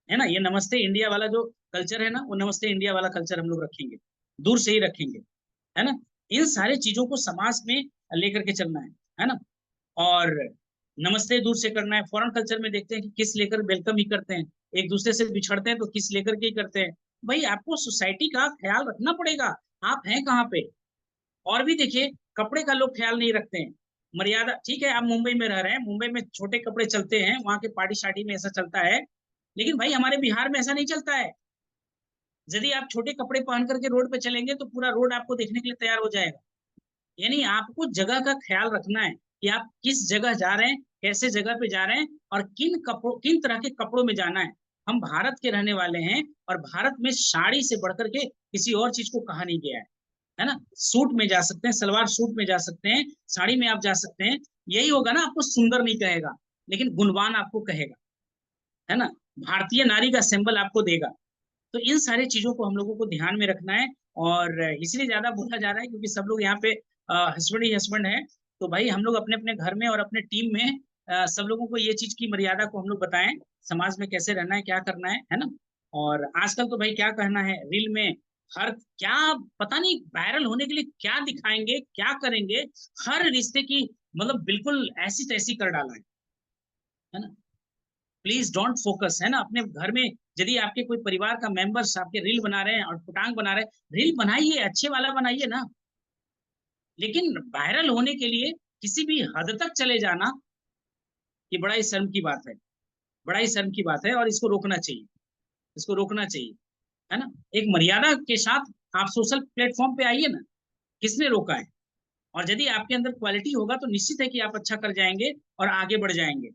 है ना। ये नमस्ते इंडिया वाला जो कल्चर है ना, वो नमस्ते इंडिया वाला कल्चर हम लोग रखेंगे, दूर से ही रखेंगे, है ना। इन सारे चीजों को समाज में लेकर के चलना है ना। और नमस्ते दूर से करना है। फॉरेन कल्चर में देखते हैं कि किस लेकर वेलकम ही करते हैं, एक दूसरे से बिछड़ते हैं तो किस लेकर के ही करते हैं। भाई आपको सोसाइटी का ख्याल रखना पड़ेगा, आप हैं कहाँ पे। और भी देखिए, कपड़े का लोग ख्याल नहीं रखते हैं। मर्यादा, ठीक है आप मुंबई में रह रहे हैं, मुंबई में छोटे कपड़े चलते हैं, वहां के पार्टी शार्टी में ऐसा चलता है, लेकिन भाई हमारे बिहार में ऐसा नहीं चलता है। यदि आप छोटे कपड़े पहन करके रोड पे चलेंगे तो पूरा रोड आपको देखने के लिए तैयार हो जाएगा। यानी आपको जगह का ख्याल रखना है कि आप किस जगह जा रहे हैं, कैसे जगह पे जा रहे हैं, और किन तरह के कपड़ों में जाना है। हम भारत के रहने वाले हैं, और भारत में साड़ी से बढ़कर के किसी और चीज को कहा नहीं गया है ना। सूट में जा सकते हैं, सलवार सूट में जा सकते हैं, साड़ी में आप जा सकते हैं। यही होगा ना, आपको सुंदर नहीं कहेगा, लेकिन गुणवान आपको कहेगा, है ना। भारतीय नारी का सिंबल आपको देगा। तो इन सारी चीजों को हम लोगों को ध्यान में रखना है। और इसलिए ज्यादा बोला जा रहा है क्योंकि सब लोग यहाँ पे हस्बैंड ही हस्बैंड है। तो भाई हम लोग अपने अपने घर में और अपने टीम में सब लोगों को ये चीज की मर्यादा को हम लोग बताएं, समाज में कैसे रहना है, क्या करना है ना। और आजकल तो भाई क्या कहना है, रील में हर क्या, पता नहीं वायरल होने के लिए क्या दिखाएंगे, क्या करेंगे, हर रिश्ते की मतलब बिल्कुल ऐसी तैसी कर डाला है ना। प्लीज डोंट फोकस, है ना, अपने घर में यदि आपके कोई परिवार का मेंबर्स आपके रील बना रहे हैं और पुटांग बना रहे हैं, रील बनाइए, अच्छे वाला बनाइए ना, लेकिन वायरल होने के लिए किसी भी हद तक चले जाना, ये बड़ा ही शर्म की बात है, बड़ा ही शर्म की बात है, और इसको रोकना चाहिए, इसको रोकना चाहिए, है ना। एक मर्यादा के साथ आप सोशल प्लेटफॉर्म पे आइए ना, किसने रोका है। और यदि आपके अंदर क्वालिटी होगा तो निश्चित है कि आप अच्छा कर जाएंगे और आगे बढ़ जाएंगे।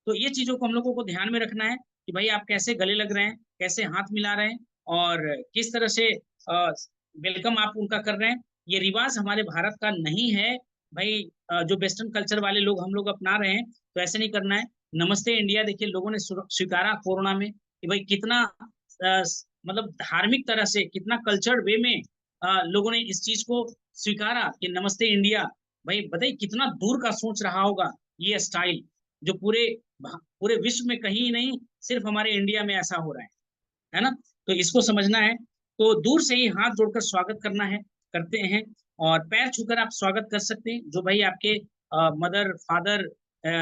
तो ये चीजों को हम लोगों को ध्यान में रखना है कि भाई आप कैसे गले लग रहे हैं, कैसे हाथ मिला रहे हैं, और किस तरह से वेलकम आप उनका कर रहे हैं। ये रिवाज हमारे भारत का नहीं है भाई। जो वेस्टर्न कल्चर वाले लोग हम लोग अपना रहे हैं, तो ऐसे नहीं करना है। नमस्ते इंडिया देखिए लोगों ने स्वीकारा कोरोना में कि भाई कितना मतलब धार्मिक तरह से, कितना कल्चर्ड वे में लोगों ने इस चीज को स्वीकारा कि नमस्ते इंडिया। भाई बताइए कितना दूर का सोच रहा होगा ये स्टाइल, जो पूरे पूरे विश्व में कहीं नहीं, सिर्फ हमारे इंडिया में ऐसा हो रहा है ना। तो इसको समझना है। तो दूर से ही हाथ जोड़कर स्वागत करना है, करते हैं। और पैर छूकर आप स्वागत कर सकते हैं, जो भाई आपके मदर फादर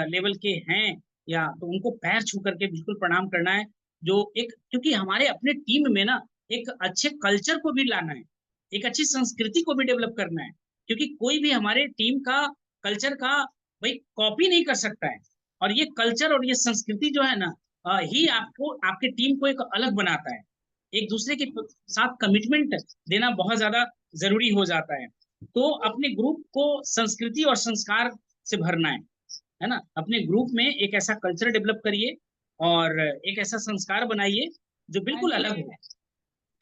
लेवल के हैं, या तो उनको पैर छू करके बिल्कुल प्रणाम करना है। जो एक, क्योंकि हमारे अपने टीम में ना एक अच्छे कल्चर को भी लाना है, एक अच्छी संस्कृति को भी डेवलप करना है, क्योंकि कोई भी हमारे टीम का कल्चर का भाई कॉपी नहीं कर सकता है। और ये कल्चर और ये संस्कृति जो है ना, ही आपको, आपके टीम को एक अलग बनाता है। एक दूसरे के साथ कमिटमेंट देना बहुत ज्यादा जरूरी हो जाता है। तो अपने ग्रुप को संस्कृति और संस्कार से भरना है ना। अपने ग्रुप में एक ऐसा कल्चर डेवलप करिए और एक ऐसा संस्कार बनाइए जो बिल्कुल अलग हो,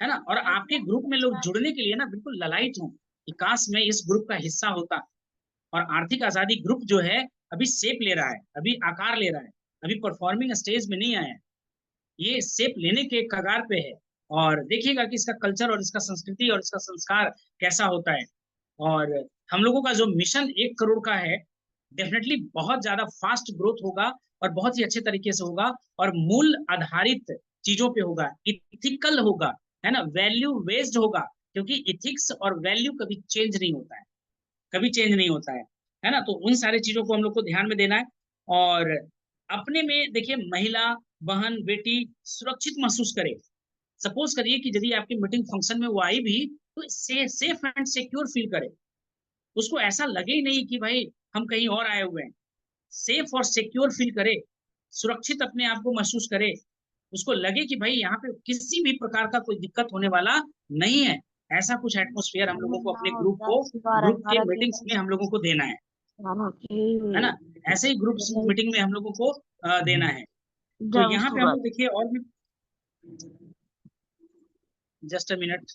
है ना। और आपके ग्रुप में लोग जुड़ने के लिए ना बिल्कुल ललायत हों कि काश मैं इस ग्रुप का हिस्सा होता। और आर्थिक आजादी ग्रुप जो है अभी शेप ले रहा है, अभी आकार ले रहा है, अभी परफॉर्मिंग स्टेज में नहीं आया है, ये शेप लेने के कगार पे है। और देखिएगा कि इसका कल्चर और इसका संस्कृति और इसका संस्कार कैसा होता है। और हम लोगों का जो मिशन 1 करोड़ का है, डेफिनेटली बहुत ज्यादा फास्ट ग्रोथ होगा और बहुत ही अच्छे तरीके से होगा और मूल आधारित चीजों पे होगा, इथिकल होगा, है ना, वैल्यू बेस्ड होगा, क्योंकि इथिक्स और वैल्यू कभी चेंज नहीं होता है, कभी चेंज नहीं होता है ना। तो उन सारी चीजों को हम लोग को ध्यान में देना है। और अपने में देखिए, महिला, बहन, बेटी सुरक्षित महसूस करे। सपोज करिए कि यदि आपकी मीटिंग फंक्शन में वो आई भी, तो सेफ एंड सिक्योर फील करे। उसको ऐसा लगे ही नहीं कि भाई हम कहीं और आए हुए हैं। सेफ और सिक्योर फील करे, सुरक्षित अपने आप को महसूस करे। उसको लगे कि भाई यहाँ पे किसी भी प्रकार का कोई दिक्कत होने वाला नहीं है। ऐसा कुछ एटमोस्फियर हम लोगों को अपने ग्रुप के मीटिंग्स में हम लोगों को देना है ना। ऐसे ही ग्रुप मीटिंग में हम लोगों को देना है। तो यहाँ पे हम लोग देखिए और भी, जस्ट अ मिनट,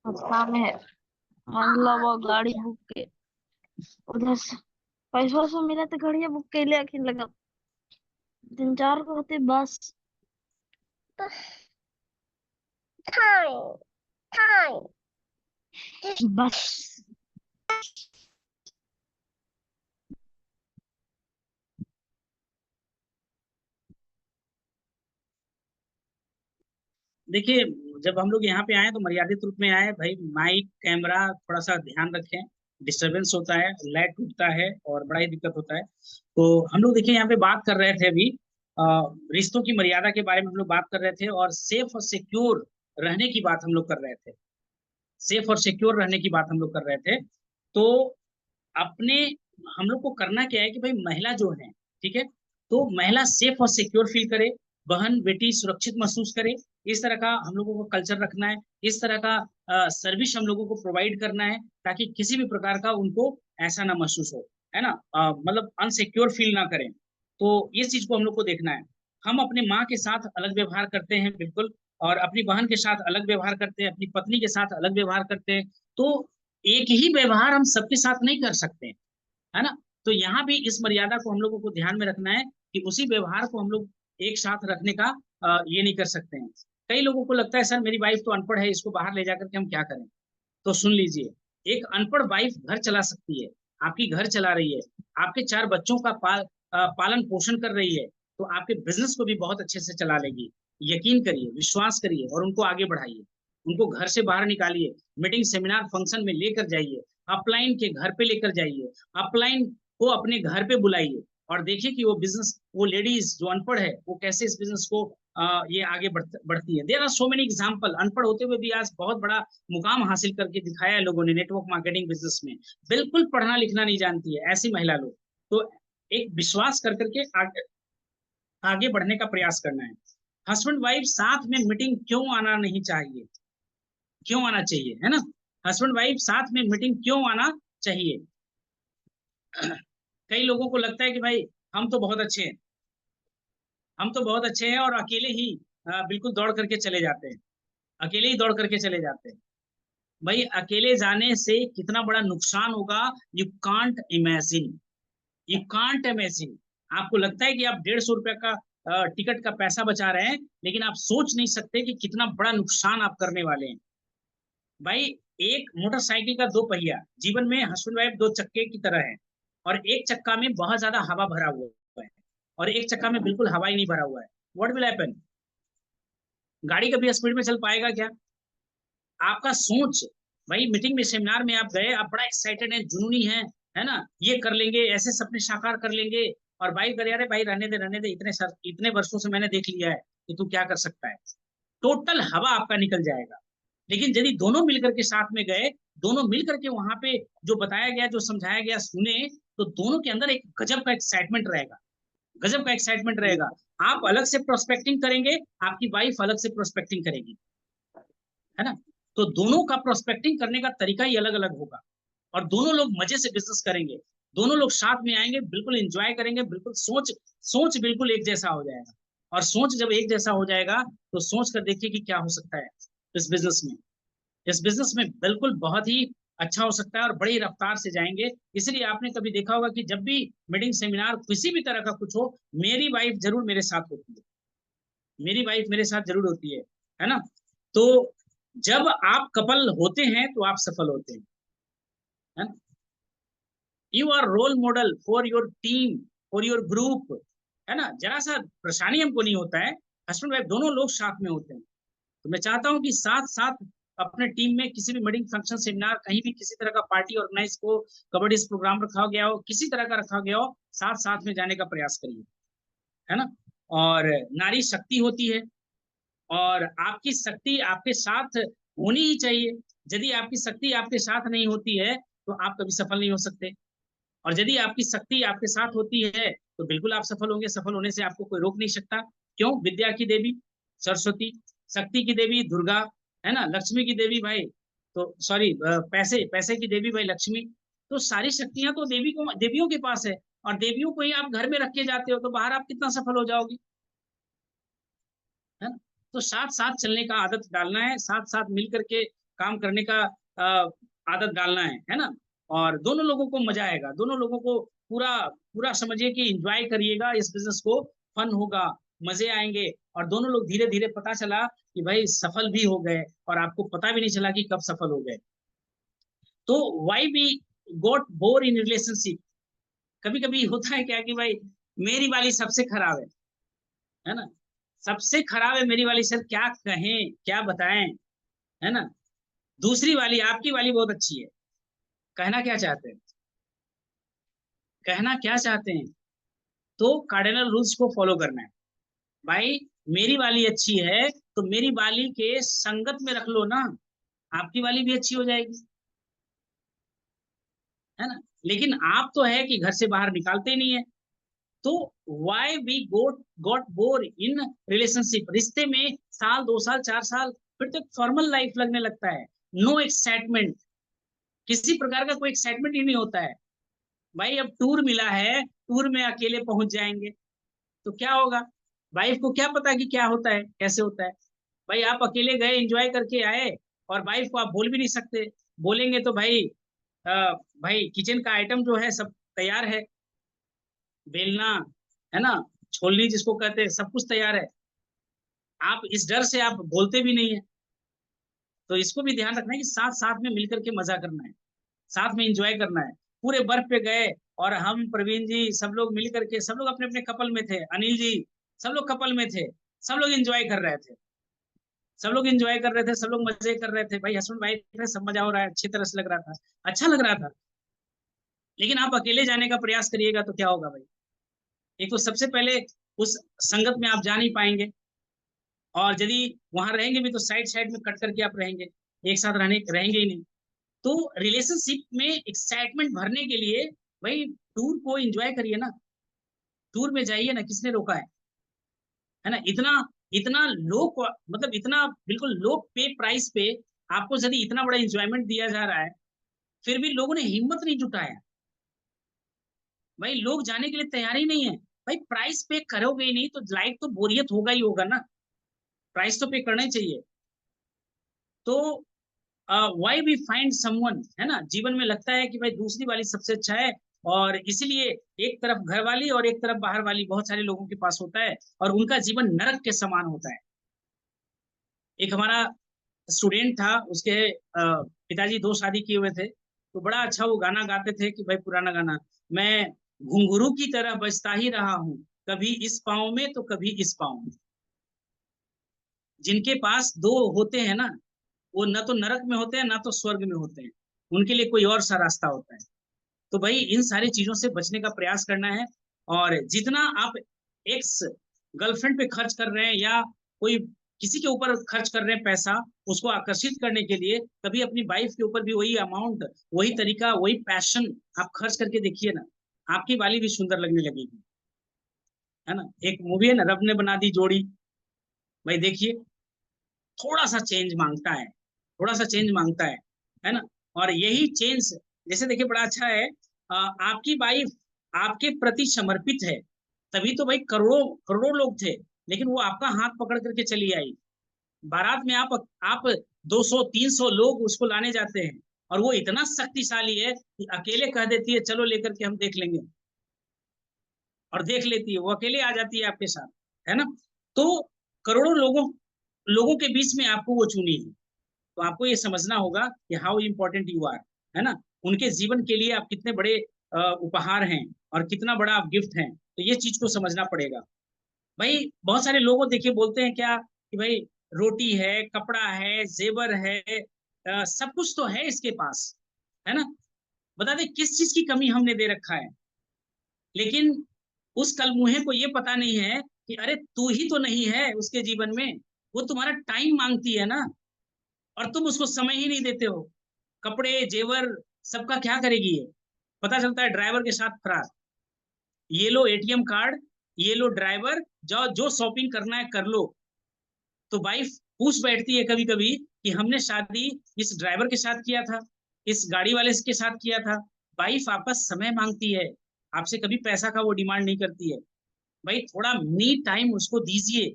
में है मतलब वो गाड़ी बुक के उधर से पैसा से मिला तो गाड़ियां बुक के लिए आखिर लगा 3-4 को होते बस बस देखिए जब हम लोग यहाँ पे आए तो मर्यादित रूप में आए भाई। माइक कैमरा थोड़ा सा ध्यान रखें, डिस्टरबेंस होता है, लाइट टूटता है और बड़ा ही दिक्कत होता है। तो हम लोग देखिए यहाँ पे बात कर रहे थे अभी रिश्तों की मर्यादा के बारे में हम लोग बात कर रहे थे, और सेफ और सिक्योर रहने की बात हम लोग कर रहे थे। सेफ और सिक्योर रहने की बात हम लोग कर रहे थे। तो अपने हम लोग को करना क्या है कि भाई महिला जो है, ठीक है, तो महिला सेफ और सिक्योर फील करे, बहन बेटी सुरक्षित महसूस करे। इस तरह का हम लोगों को कल्चर रखना है, इस तरह का सर्विस हम लोगों को प्रोवाइड करना है, ताकि किसी भी प्रकार का उनको ऐसा ना महसूस हो, है ना, मतलब अनसिक्योर फील ना करें। तो इस चीज को हम लोग को देखना है। हम अपने माँ के साथ अलग व्यवहार करते हैं बिल्कुल, और अपनी बहन के साथ अलग व्यवहार करते हैं, अपनी पत्नी के साथ अलग व्यवहार करते हैं। तो एक ही व्यवहार हम सबके साथ नहीं कर सकते, है ना। तो यहाँ भी इस मर्यादा को हम लोगों को ध्यान में रखना है कि उसी व्यवहार को हम लोग एक साथ रखने का ये नहीं कर सकते हैं। कई लोगों को लगता है सर मेरी वाइफ तो अनपढ़ है, इसको बाहर ले जाकर के हम क्या करें। तो सुन लीजिए, एक अनपढ़ वाइफ घर चला सकती है, आपकी घर चला रही है, आपके 4 बच्चों का पालन पोषण कर रही है, तो आपके बिजनेस को भी बहुत अच्छे से चला लेगी। यकीन करिए, विश्वास करिए और उनको आगे बढ़ाइए। उनको घर से बाहर निकालिए, मीटिंग सेमिनार फंक्शन में लेकर जाइए, अपलाइन के घर पे लेकर जाइए, अपलाइन को अपने घर पे बुलाइए, और देखिए कि वो बिजनेस, वो लेडीज जो अनपढ़ है वो कैसे इस बिजनेस को ये आगे बढ़ती है। There are so many example, अनपढ़ होते हुए भी आज बहुत बड़ा मुकाम हासिल करके दिखाया है लोगों ने नेटवर्क मार्केटिंग बिजनेस में। बिल्कुल पढ़ना लिखना नहीं जानती है ऐसी महिला लोग। तो एक विश्वास कर करके आगे बढ़ने का प्रयास करना है। हस्बैंड वाइफ साथ में मीटिंग क्यों आना नहीं चाहिए, क्यों आना चाहिए, है ना। हस्बैंड वाइफ साथ में मीटिंग क्यों आना चाहिए। कई लोगों को लगता है कि भाई हम तो बहुत अच्छे हैं, हम तो बहुत अच्छे हैं, और अकेले ही बिल्कुल दौड़ करके चले जाते हैं, अकेले ही दौड़ करके चले जाते हैं। भाई अकेले जाने से कितना बड़ा नुकसान होगा, you can't imagine, you can't imagine. आपको लगता है कि आप 150 रुपए का टिकट का पैसा बचा रहे हैं, लेकिन आप सोच नहीं सकते कि कितना बड़ा नुकसान आप करने वाले हैं। भाई एक मोटरसाइकिल का 2 पहिया, जीवन में हस्बैंड वाइफ 2 चक्के की तरह है, और एक चक्का में बहुत ज्यादा हवा भरा हुआ है और एक चक्का में बिल्कुल हवा ही नहीं भरा हुआ है। व्हाट विल हैपन, गाड़ी कभी स्पीड में चल पाएगा क्या। आपका सोच, भाई मीटिंग में सेमिनार में आप गए, आप बड़ा एक्साइटेड हैं, जुनूनी हैं, है ना, ये कर लेंगे, ऐसे सपने साकार कर लेंगे, और भाई करे अरे भाई रहने दे, इतने वर्षों से मैंने देख लिया है कि तू क्या कर सकता है। टोटल हवा आपका निकल जाएगा। लेकिन यदि दोनों मिलकर के साथ में गए, दोनों मिलकर के वहां पे जो बताया गया, जो समझाया गया सुने, तो दोनों के अंदर एक गजब का एक्साइटमेंट रहेगा, गजब का एक्साइटमेंट रहेगा। आप अलग से प्रोस्पेक्टिंग करेंगे, आपकी वाइफ अलग से प्रोस्पेक्टिंग करेगी, है ना। तो दोनों का प्रोस्पेक्टिंग करने का तरीका ही अलग अलग होगा, और दोनों लोग मजे से बिजनेस करेंगे, दोनों लोग साथ में आएंगे, बिल्कुल एंजॉय करेंगे, बिल्कुल सोच सोच बिल्कुल एक जैसा हो जाएगा। और सोच जब एक जैसा हो जाएगा, तो सोच कर देखिए कि क्या हो सकता है इस बिजनेस में। इस बिजनेस में बिल्कुल बहुत ही अच्छा हो सकता है और बड़ी रफ्तार से जाएंगे। इसलिए आपने कभी देखा होगा कि जब भी मीटिंग सेमिनार किसी भी तरह का कुछ हो, मेरी वाइफ जरूर मेरे साथ होती है, मेरी वाइफ मेरे साथ जरूर होती है ना। तो जब आप कपल होते हैं तो आप सफल होते हैं, है ना? You are role model for your team, for your group, है ना? जरा सा परेशानी हमको नहीं होता है, हस्बैंड वाइफ दोनों लोग साथ में होते हैं। तो मैं चाहता हूँ कि साथ साथ अपने टीम में किसी भी मीटिंग, फंक्शन, सेमिनार, कहीं भी किसी तरह का पार्टी ऑर्गेनाइज को, कबड्डी प्रोग्राम रखा गया हो, किसी तरह का रखा गया हो, साथ साथ में जाने का प्रयास करिए, है ना? और नारी शक्ति होती है, और आपकी शक्ति आपके साथ होनी ही चाहिए। यदि आपकी शक्ति आपके साथ नहीं होती है तो आप कभी सफल नहीं हो सकते, और यदि आपकी शक्ति आपके साथ होती है तो बिल्कुल आप सफल होंगे। सफल होने से आपको कोई रोक नहीं सकता। क्यों? विद्या की देवी सरस्वती, शक्ति की देवी दुर्गा, है ना? लक्ष्मी की देवी भाई, तो सॉरी, पैसे पैसे की देवी भाई लक्ष्मी। तो सारी शक्तियां तो देवी को, देवियों के पास है, और देवियों को ही आप घर में रख के जाते हो तो बाहर आप कितना सफल हो जाओगे, है ना? तो साथ साथ चलने का आदत डालना है, साथ साथ मिल करके काम करने का आदत डालना है ना? और दोनों लोगों को मजा आएगा, दोनों लोगों को पूरा पूरा समझिए कि एंजॉय करिएगा इस बिजनेस को, फन होगा, मजे आएंगे, और दोनों लोग धीरे धीरे पता चला कि भाई सफल भी हो गए, और आपको पता भी नहीं चला कि कब सफल हो गए। तो why we got bore in relationship? कभी कभी होता है क्या कि भाई मेरी वाली सबसे खराब है ना? सबसे खराब है मेरी वाली, सर क्या कहें, क्या बताएं, है ना? दूसरी वाली, आपकी वाली बहुत अच्छी है। कहना क्या चाहते हैं? कहना क्या चाहते हैं? तो कार्डिनल रूल्स को फॉलो करना है भाई। मेरी वाली अच्छी है तो मेरी वाली के संगत में रख लो ना, आपकी वाली भी अच्छी हो जाएगी, है ना? लेकिन आप तो है कि घर से बाहर निकालते ही नहीं है। तो why we got bore in relationship? रिश्ते में साल, 2 साल, 4 साल, फिर तो फॉर्मल लाइफ लगने लगता है। नो एक्साइटमेंट, किसी प्रकार का कोई एक्साइटमेंट ही नहीं होता है। भाई अब टूर मिला है, टूर में अकेले पहुंच जाएंगे तो क्या होगा? वाइफ को क्या पता कि क्या होता है, कैसे होता है? भाई आप अकेले गए, एंजॉय करके आए, और वाइफ को आप बोल भी नहीं सकते। बोलेंगे तो भाई, भाई किचन का आइटम जो है सब तैयार है, बेलना, है ना, छोलनी जिसको कहते हैं, सब कुछ तैयार है। आप इस डर से आप बोलते भी नहीं है। तो इसको भी ध्यान रखना है कि साथ साथ में मिलकर के मजा करना है, साथ में एंजॉय करना है। पूरे बर्फ पे गए, और हम प्रवीण जी सब लोग मिल करके, सब लोग अपने अपने कपल में थे, अनिल जी सब लोग कपल में थे, सब लोग एंजॉय कर रहे थे, सब लोग एंजॉय कर रहे थे, सब लोग मजे कर रहे थे, भाई हस्बैंड वाइफ में सब मजा हो रहा है, अच्छी तरह से लग रहा था, अच्छा लग रहा था। लेकिन आप अकेले जाने का प्रयास करिएगा तो क्या होगा भाई? एक तो सबसे पहले उस संगत में आप जा नहीं पाएंगे, और यदि वहां रहेंगे भी तो साइड साइड में कट करके आप रहेंगे, एक साथ रहेंगे ही नहीं। तो रिलेशनशिप में एक्साइटमेंट भरने के लिए भाई टूर को एंजॉय करिए ना, टूर में जाइए ना, किसने रोका है ना? इतना इतना लो, मतलब इतना बिल्कुल लो पे प्राइस पे आपको यदि इतना बड़ा एंजॉयमेंट दिया जा रहा है, फिर भी लोगों ने हिम्मत नहीं जुटाया। भाई लोग जाने के लिए तैयार ही नहीं है। भाई प्राइस पे करोगे ही नहीं तो लाइफ तो बोरियत होगा ही होगा ना, प्राइस तो पे करना ही चाहिए। तो वाई वी फाइंड समवन, है ना? जीवन में लगता है कि भाई दूसरी वाली सबसे अच्छा है, और इसलिए एक तरफ घर वाली और एक तरफ बाहर वाली बहुत सारे लोगों के पास होता है, और उनका जीवन नरक के समान होता है। एक हमारा स्टूडेंट था, उसके पिताजी 2 शादी किए हुए थे, तो बड़ा अच्छा वो गाना गाते थे कि भाई पुराना गाना, मैं घुंघरू की तरह बजता ही रहा हूँ, कभी इस पाँव में तो कभी इस पाँव में। जिनके पास दो होते हैं ना, वो न तो नरक में होते हैं ना तो स्वर्ग में होते हैं, उनके लिए कोई और सा रास्ता होता है। तो भाई इन सारी चीजों से बचने का प्रयास करना है, और जितना आप एक्स गर्लफ्रेंड पे खर्च कर रहे हैं, या कोई किसी के ऊपर खर्च कर रहे हैं पैसा, उसको आकर्षित करने के लिए, कभी अपनी वाइफ के ऊपर भी वही अमाउंट, वही तरीका, वही पैशन आप खर्च करके देखिए ना, आपकी वाली भी सुंदर लगने लगेगी, है ना? एक मूवी है ना, रब ने बना दी जोड़ी, भाई देखिए, थोड़ा सा चेंज मांगता है, थोड़ा सा चेंज मांगता है ना? और यही चेंज, जैसे देखिए बड़ा अच्छा है, आपकी वाइफ आपके प्रति समर्पित है, तभी तो भाई करोड़ों करोड़ों लोग थे, लेकिन वो आपका हाथ पकड़ करके चली आई। बारात में आप 200 300 लोग उसको लाने जाते हैं, और वो इतना शक्तिशाली है कि अकेले कह देती है चलो लेकर के हम देख लेंगे, और देख लेती है, वो अकेले आ जाती है आपके साथ, है ना? तो करोड़ों लोगों लोगों के बीच में आपको वो चुनी है, तो आपको ये समझना होगा कि हाउ इम्पोर्टेंट यू आर, है ना। उनके जीवन के लिए आप कितने बड़े उपहार हैं और कितना बड़ा आप गिफ्ट हैं, तो ये चीज को समझना पड़ेगा। भाई बहुत सारे लोग देखिए बोलते हैं क्या कि भाई रोटी है, कपड़ा है, जेवर है, सब कुछ तो है इसके पास, है ना। बता दे किस चीज की कमी हमने दे रखा है, लेकिन उस कलमुहे को ये पता नहीं है कि अरे तू ही तो नहीं है उसके जीवन में, वो तुम्हारा टाइम मांगती है ना, और तुम उसको समय ही नहीं देते हो। कपड़े जेवर सबका क्या करेगी ये, पता चलता है ड्राइवर के साथ फरार। ये लो एटीएम कार्ड, ये लो ड्राइवर, जाओ जो शॉपिंग करना है कर लो। तो वाइफ पूछ बैठती है कभी कभी कि हमने शादी इस ड्राइवर के साथ किया था, इस गाड़ी वाले के साथ किया था। वाइफ आपका समय मांगती है, आपसे कभी पैसा का वो डिमांड नहीं करती है। भाई थोड़ा मी टाइम उसको दीजिए,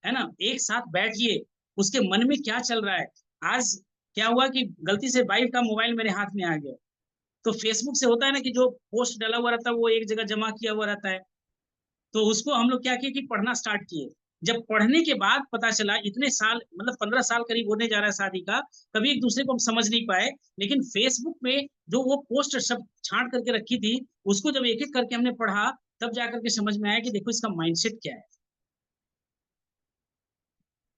है ना, एक साथ बैठिए, उसके मन में क्या चल रहा है। आज क्या हुआ कि गलती से वाइफ का मोबाइल मेरे हाथ में आ गया, तो फेसबुक से होता है ना कि जो पोस्ट डाला हुआ रहता है वो एक जगह जमा किया हुआ रहता है, तो उसको हम लोग क्या किए कि पढ़ना स्टार्ट किए। जब पढ़ने के बाद पता चला इतने साल, मतलब 15 साल करीब होने जा रहा है शादी का, कभी एक दूसरे को हम समझ नहीं पाए, लेकिन फेसबुक में जो वो पोस्ट सब छांट करके रखी थी, उसको जब एक एक करके हमने पढ़ा, तब जाकर के समझ में आया कि देखो इसका माइंडसेट क्या है,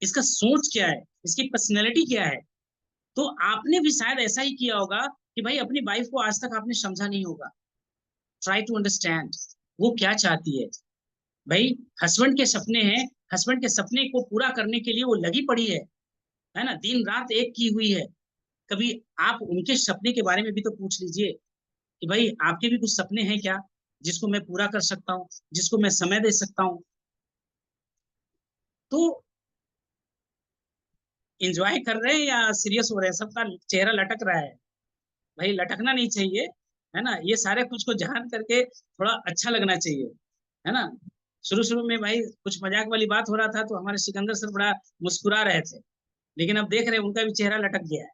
इसका सोच क्या है, इसकी पर्सनैलिटी क्या है। तो आपने भी शायद ऐसा ही किया होगा कि भाई अपनी वाइफ को आज तक आपने समझा नहीं होगा। ट्राई टू अंडरस्टैंड वो क्या चाहती है। भाई हस्बैंड के सपने हैं, हस्बैंड के सपने को पूरा करने के लिए वो लगी पड़ी है ना, दिन रात एक की हुई है। कभी आप उनके सपने के बारे में भी तो पूछ लीजिए कि भाई आपके भी कुछ सपने हैं क्या, जिसको मैं पूरा कर सकता हूँ, जिसको मैं समय दे सकता हूँ। तो एंजॉय कर रहे हैं या सीरियस हो रहे हैं, सबका चेहरा लटक रहा है। भाई लटकना नहीं चाहिए, है ना, ये सारे कुछ को जान करके थोड़ा अच्छा लगना चाहिए, है ना। शुरू शुरू में भाई कुछ मजाक वाली बात हो रहा था तो हमारे सिकंदर सर बड़ा मुस्कुरा रहे थे, लेकिन अब देख रहे हैं उनका भी चेहरा लटक गया है।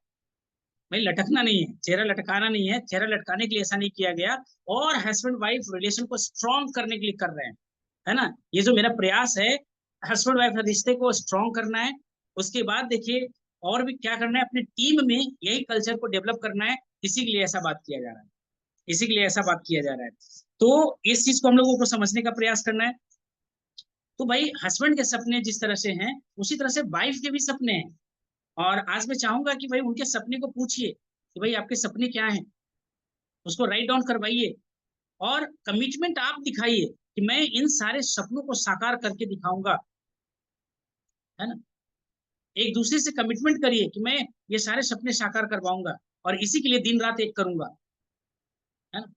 भाई लटकना नहीं है, चेहरा लटकाना नहीं है, चेहरा लटकाने के लिए ऐसा नहीं किया गया। और हस्बैंड वाइफ रिलेशन को स्ट्रॉन्ग करने के लिए कर रहे हैं, है ना। ये जो मेरा प्रयास है, हस्बैंड वाइफ रिश्ते को स्ट्रॉन्ग करना है। उसके बाद देखिए और भी क्या करना है, अपने टीम में यही कल्चर को डेवलप करना है। इसी के लिए ऐसा बात किया जा रहा है, इसी के लिए ऐसा बात किया जा रहा है। तो इस चीज को हम लोगों को समझने का प्रयास करना है। तो भाई हस्बैंड के सपने जिस तरह से हैं, उसी तरह से वाइफ के भी सपने हैं। और आज मैं चाहूंगा कि भाई उनके सपने को पूछिए कि भाई आपके सपने क्या हैं, उसको राइट डाउन करवाइए, और कमिटमेंट आप दिखाइए कि मैं इन सारे सपनों को साकार करके दिखाऊंगा, है ना। एक दूसरे से कमिटमेंट करिए कि मैं ये सारे सपने साकार करवाऊंगा और इसी के लिए दिन रात एक करूंगा, है ना।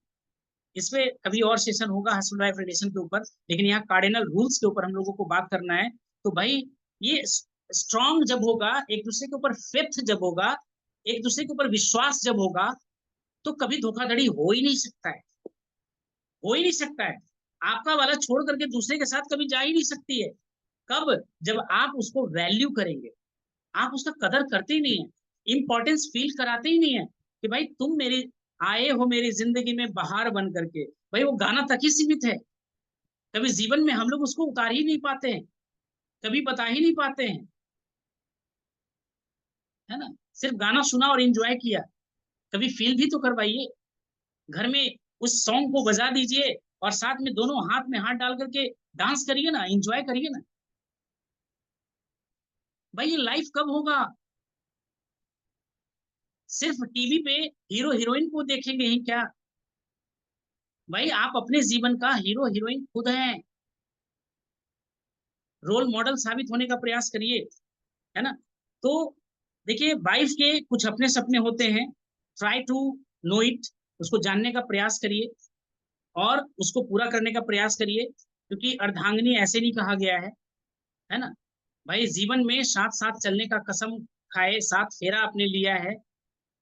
इस पे कभी और सेशन होगा हस्बैंड वाइफ रिलेशन के ऊपर, लेकिन यहाँ कार्डिनल रूल्स के ऊपर हम लोगों को बात करना है। तो भाई ये स्ट्रांग जब होगा, एक दूसरे के ऊपर फेथ जब होगा, एक दूसरे के ऊपर विश्वास जब होगा, तो कभी धोखाधड़ी हो ही नहीं सकता है, हो ही नहीं सकता है। आपका वाला छोड़ करके दूसरे के साथ कभी जा ही नहीं सकती है। कब? जब आप उसको वैल्यू करेंगे, आप उसका कदर करते ही नहीं है, इंपॉर्टेंस फील कराते ही नहीं है कि भाई तुम मेरे आए हो मेरी जिंदगी में बाहर बन करके। भाई वो गाना तक ही सीमित है, कभी जीवन में हम लोग उसको उतार ही नहीं पाते हैं, कभी बता ही नहीं पाते हैं, है ना। सिर्फ गाना सुना और एंजॉय किया, कभी फील भी तो करवाइए। घर में उस सॉन्ग को बजा दीजिए और साथ में दोनों हाथ में हाथ डाल करके डांस करिए ना, एंजॉय करिए ना। भाई ये लाइफ कब होगा? सिर्फ टीवी पे हीरो हीरोइन को देखेंगे ही क्या? भाई आप अपने जीवन का हीरो हीरोइन खुद हैं, रोल मॉडल साबित होने का प्रयास करिए, है ना। तो देखिए वाइफ के कुछ अपने सपने होते हैं, ट्राई टू नो इट, उसको जानने का प्रयास करिए और उसको पूरा करने का प्रयास करिए, क्योंकि अर्धांगिनी ऐसे नहीं कहा गया है ना। भाई जीवन में साथ साथ चलने का कसम खाए, साथ फेरा आपने लिया है,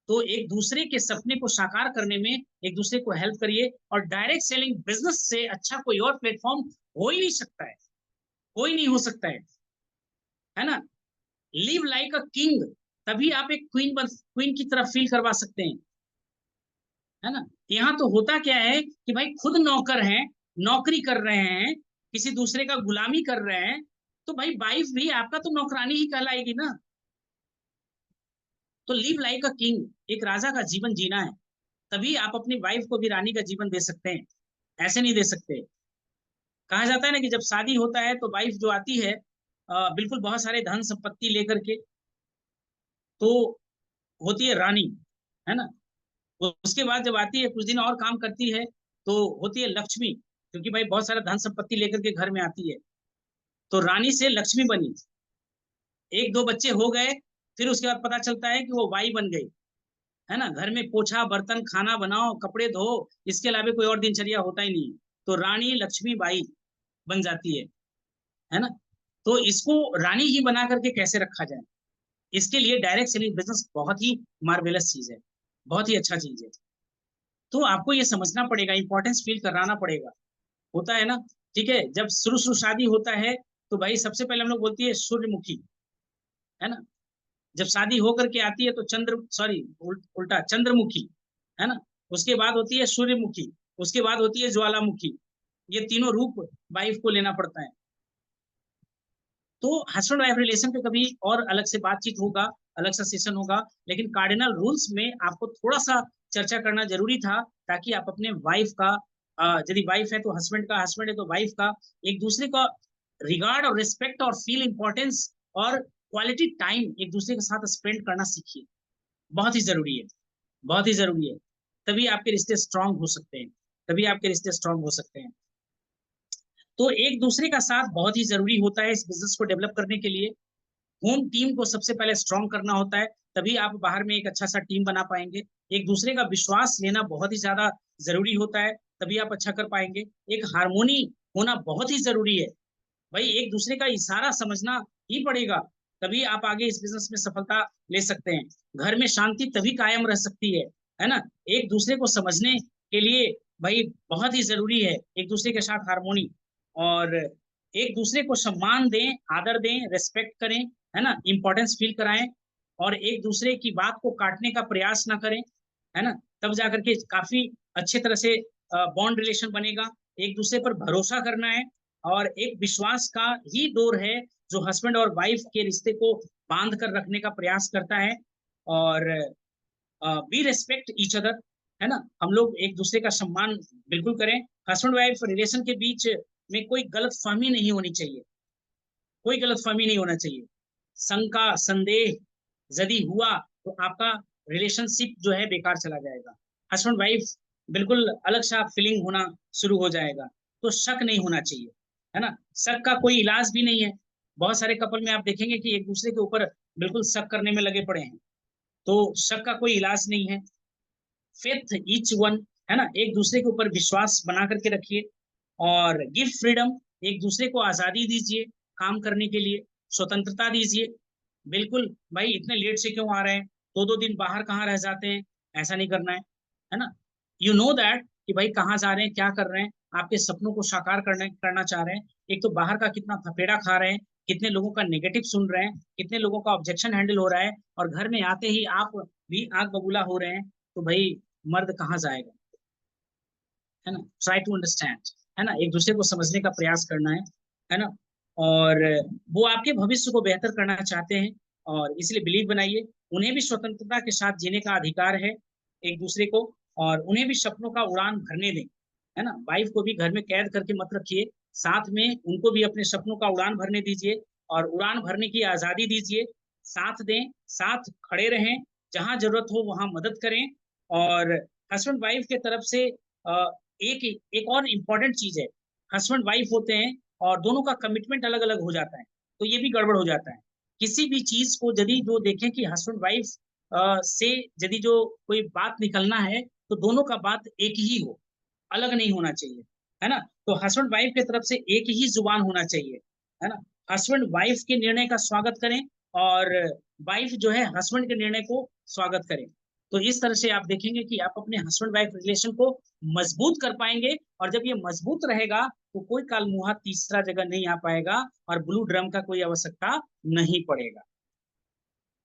तो एक दूसरे के सपने को साकार करने में एक दूसरे को हेल्प करिए। और डायरेक्ट सेलिंग बिजनेस से अच्छा कोई और प्लेटफॉर्म हो ही नहीं सकता है, कोई नहीं हो सकता है ना। लिव लाइक अ किंग, तभी आप एक क्वीन की तरफ फील करवा सकते हैं, है ना। यहाँ तो होता क्या है कि भाई खुद नौकर हैं, नौकरी कर रहे हैं, किसी दूसरे का गुलामी कर रहे हैं, तो भाई वाइफ भी आपका तो नौकरानी ही कहलाएगी ना। तो लिव लाइक अ किंग, एक राजा का जीवन जीना है, तभी आप अपनी वाइफ को भी रानी का जीवन दे सकते हैं, ऐसे नहीं दे सकते। कहा जाता है ना कि जब शादी होता है तो वाइफ जो आती है बिल्कुल बहुत सारे धन संपत्ति लेकर के, तो होती है रानी, है ना। उसके बाद जब आती है कुछ दिन और काम करती है तो होती है लक्ष्मी, क्योंकि भाई बहुत सारा धन संपत्ति लेकर के घर में आती है। तो रानी से लक्ष्मी बनी, एक दो बच्चे हो गए, फिर उसके बाद पता चलता है कि वो बाई बन गई, है ना। घर में पोछा बर्तन खाना बनाओ कपड़े धो, इसके अलावा कोई और दिनचर्या होता ही नहीं, तो रानी लक्ष्मी बाई बन जाती है ना। तो इसको रानी ही बना करके कैसे रखा जाए, इसके लिए डायरेक्ट सेलिंग बिजनेस बहुत ही मार्वेलस चीज है, बहुत ही अच्छा चीज है। तो आपको ये समझना पड़ेगा, इंपॉर्टेंस फील कराना पड़ेगा, होता है ना। ठीक है, जब शुरू शुरू शादी होता है तो भाई सबसे पहले हम लोग बोलती है सूर्यमुखी, है ना। जब शादी होकर के आती है तो उल्टा चंद्रमुखी, है ना। उसके बाद होती है सूर्यमुखी, उसके बाद होती है ज्वालामुखी। ये तीनों रूप वाइफ को लेना पड़ता है। तो हस्बैंड वाइफ रिलेशन पे कभी और अलग से बातचीत होगा, अलग सा सेशन होगा, लेकिन कार्डिनल रूल्स में आपको थोड़ा सा चर्चा करना जरूरी था, ताकि आप अपने वाइफ का, यदि वाइफ है तो हस्बैंड का, हस्बैंड है तो वाइफ का, एक दूसरे का रिगार्ड और रिस्पेक्ट और फील इंपॉर्टेंस और क्वालिटी टाइम एक दूसरे के साथ स्पेंड करना सीखिए। बहुत ही जरूरी है, बहुत ही जरूरी है। तभी आपके रिश्ते स्ट्रांग हो सकते हैं, तभी आपके रिश्ते स्ट्रांग हो सकते हैं। तो एक दूसरे का साथ बहुत ही जरूरी होता है इस बिजनेस को डेवलप करने के लिए। होम टीम को सबसे पहले स्ट्रांग करना होता है, तभी आप बाहर में एक अच्छा सा टीम बना पाएंगे। एक दूसरे का विश्वास लेना बहुत ही ज्यादा जरूरी होता है, तभी आप अच्छा कर पाएंगे। एक हार्मोनी होना बहुत ही जरूरी है, भाई एक दूसरे का इशारा समझना ही पड़ेगा, तभी आप आगे इस बिजनेस में सफलता ले सकते हैं। घर में शांति तभी कायम रह सकती है ना। एक दूसरे को समझने के लिए भाई बहुत ही जरूरी है एक दूसरे के साथ हार्मोनी, और एक दूसरे को सम्मान दें, आदर दें, रेस्पेक्ट करें, है ना, इंपॉर्टेंस फील कराएं, और एक दूसरे की बात को काटने का प्रयास ना करें, है ना। तब जाकर के काफी अच्छे तरह से बॉन्ड रिलेशन बनेगा। एक दूसरे पर भरोसा करना है, और एक विश्वास का ही डोर है जो हस्बैंड और वाइफ के रिश्ते को बांध कर रखने का प्रयास करता है। और बी रेस्पेक्ट ईच अदर, है ना। हम लोग एक दूसरे का सम्मान बिल्कुल करें। हस्बैंड वाइफ रिलेशन के बीच में कोई गलत फहमी नहीं होनी चाहिए, कोई गलत फहमी नहीं होना चाहिए। शंका संदेह यदि हुआ तो आपका रिलेशनशिप जो है बेकार चला जाएगा। हस्बैंड वाइफ बिल्कुल अलग सा फीलिंग होना शुरू हो जाएगा, तो शक नहीं होना चाहिए, है ना। शक का कोई इलाज भी नहीं है। बहुत सारे कपल में आप देखेंगे कि एक दूसरे के ऊपर बिल्कुल शक करने में लगे पड़े हैं, तो शक का कोई इलाज नहीं है। फेथ ईच वन, है ना, एक दूसरे के ऊपर विश्वास बना करके रखिए, और गिव फ्रीडम, एक दूसरे को आजादी दीजिए काम करने के लिए, स्वतंत्रता दीजिए। बिल्कुल भाई इतने लेट से क्यों आ रहे हैं, दो दो दिन बाहर कहाँ रह जाते हैं, ऐसा नहीं करना है ना। यू नो दैट कि भाई कहाँ जा रहे हैं, क्या कर रहे हैं, आपके सपनों को साकार करना चाह रहे हैं। एक तो बाहर का कितना थपेड़ा खा रहे हैं, कितने लोगों का नेगेटिव सुन रहे हैं, कितने लोगों का ऑब्जेक्शन हैंडल हो रहा है, और घर में आते ही आप भी आग बबूला हो रहे हैं, तो भाई मर्द कहाँ जाएगा, है ना। ट्राई टू अंडरस्टैंड, है ना, एक दूसरे को समझने का प्रयास करना है ना। और वो आपके भविष्य को बेहतर करना चाहते हैं, और इसलिए बिलीव बनाइए, उन्हें भी स्वतंत्रता के साथ जीने का अधिकार है एक दूसरे को, और उन्हें भी सपनों का उड़ान भरने दें, है ना। वाइफ को भी घर में कैद करके मत रखिए, साथ में उनको भी अपने सपनों का उड़ान भरने दीजिए, और उड़ान भरने की आजादी दीजिए। साथ दें, साथ खड़े रहें, जहां जरूरत हो वहां मदद करें। और हस्बैंड वाइफ के तरफ से एक एक और इम्पॉर्टेंट चीज है, हस्बैंड वाइफ होते हैं और दोनों का कमिटमेंट अलग अलग हो जाता है, तो ये भी गड़बड़ हो जाता है। किसी भी चीज को यदि जो देखें कि हस्बैंड वाइफ से यदि जो कोई बात निकलना है, तो दोनों का बात एक ही हो, अलग नहीं होना चाहिए, है ना। तो हस्बैंड वाइफ की तरफ से एक ही जुबान होना चाहिए, है ना। हस्बैंड वाइफ के निर्णय का स्वागत करें, और वाइफ जो है हस्बैंड के निर्णय को स्वागत करें। तो इस तरह से आप देखेंगे कि आप अपने हस्बैंड वाइफ रिलेशन को मजबूत कर पाएंगे, और जब ये मजबूत रहेगा तो कोई कालमुहा तीसरा जगह नहीं आ पाएगा, और ब्लू ड्रम का कोई आवश्यकता नहीं पड़ेगा,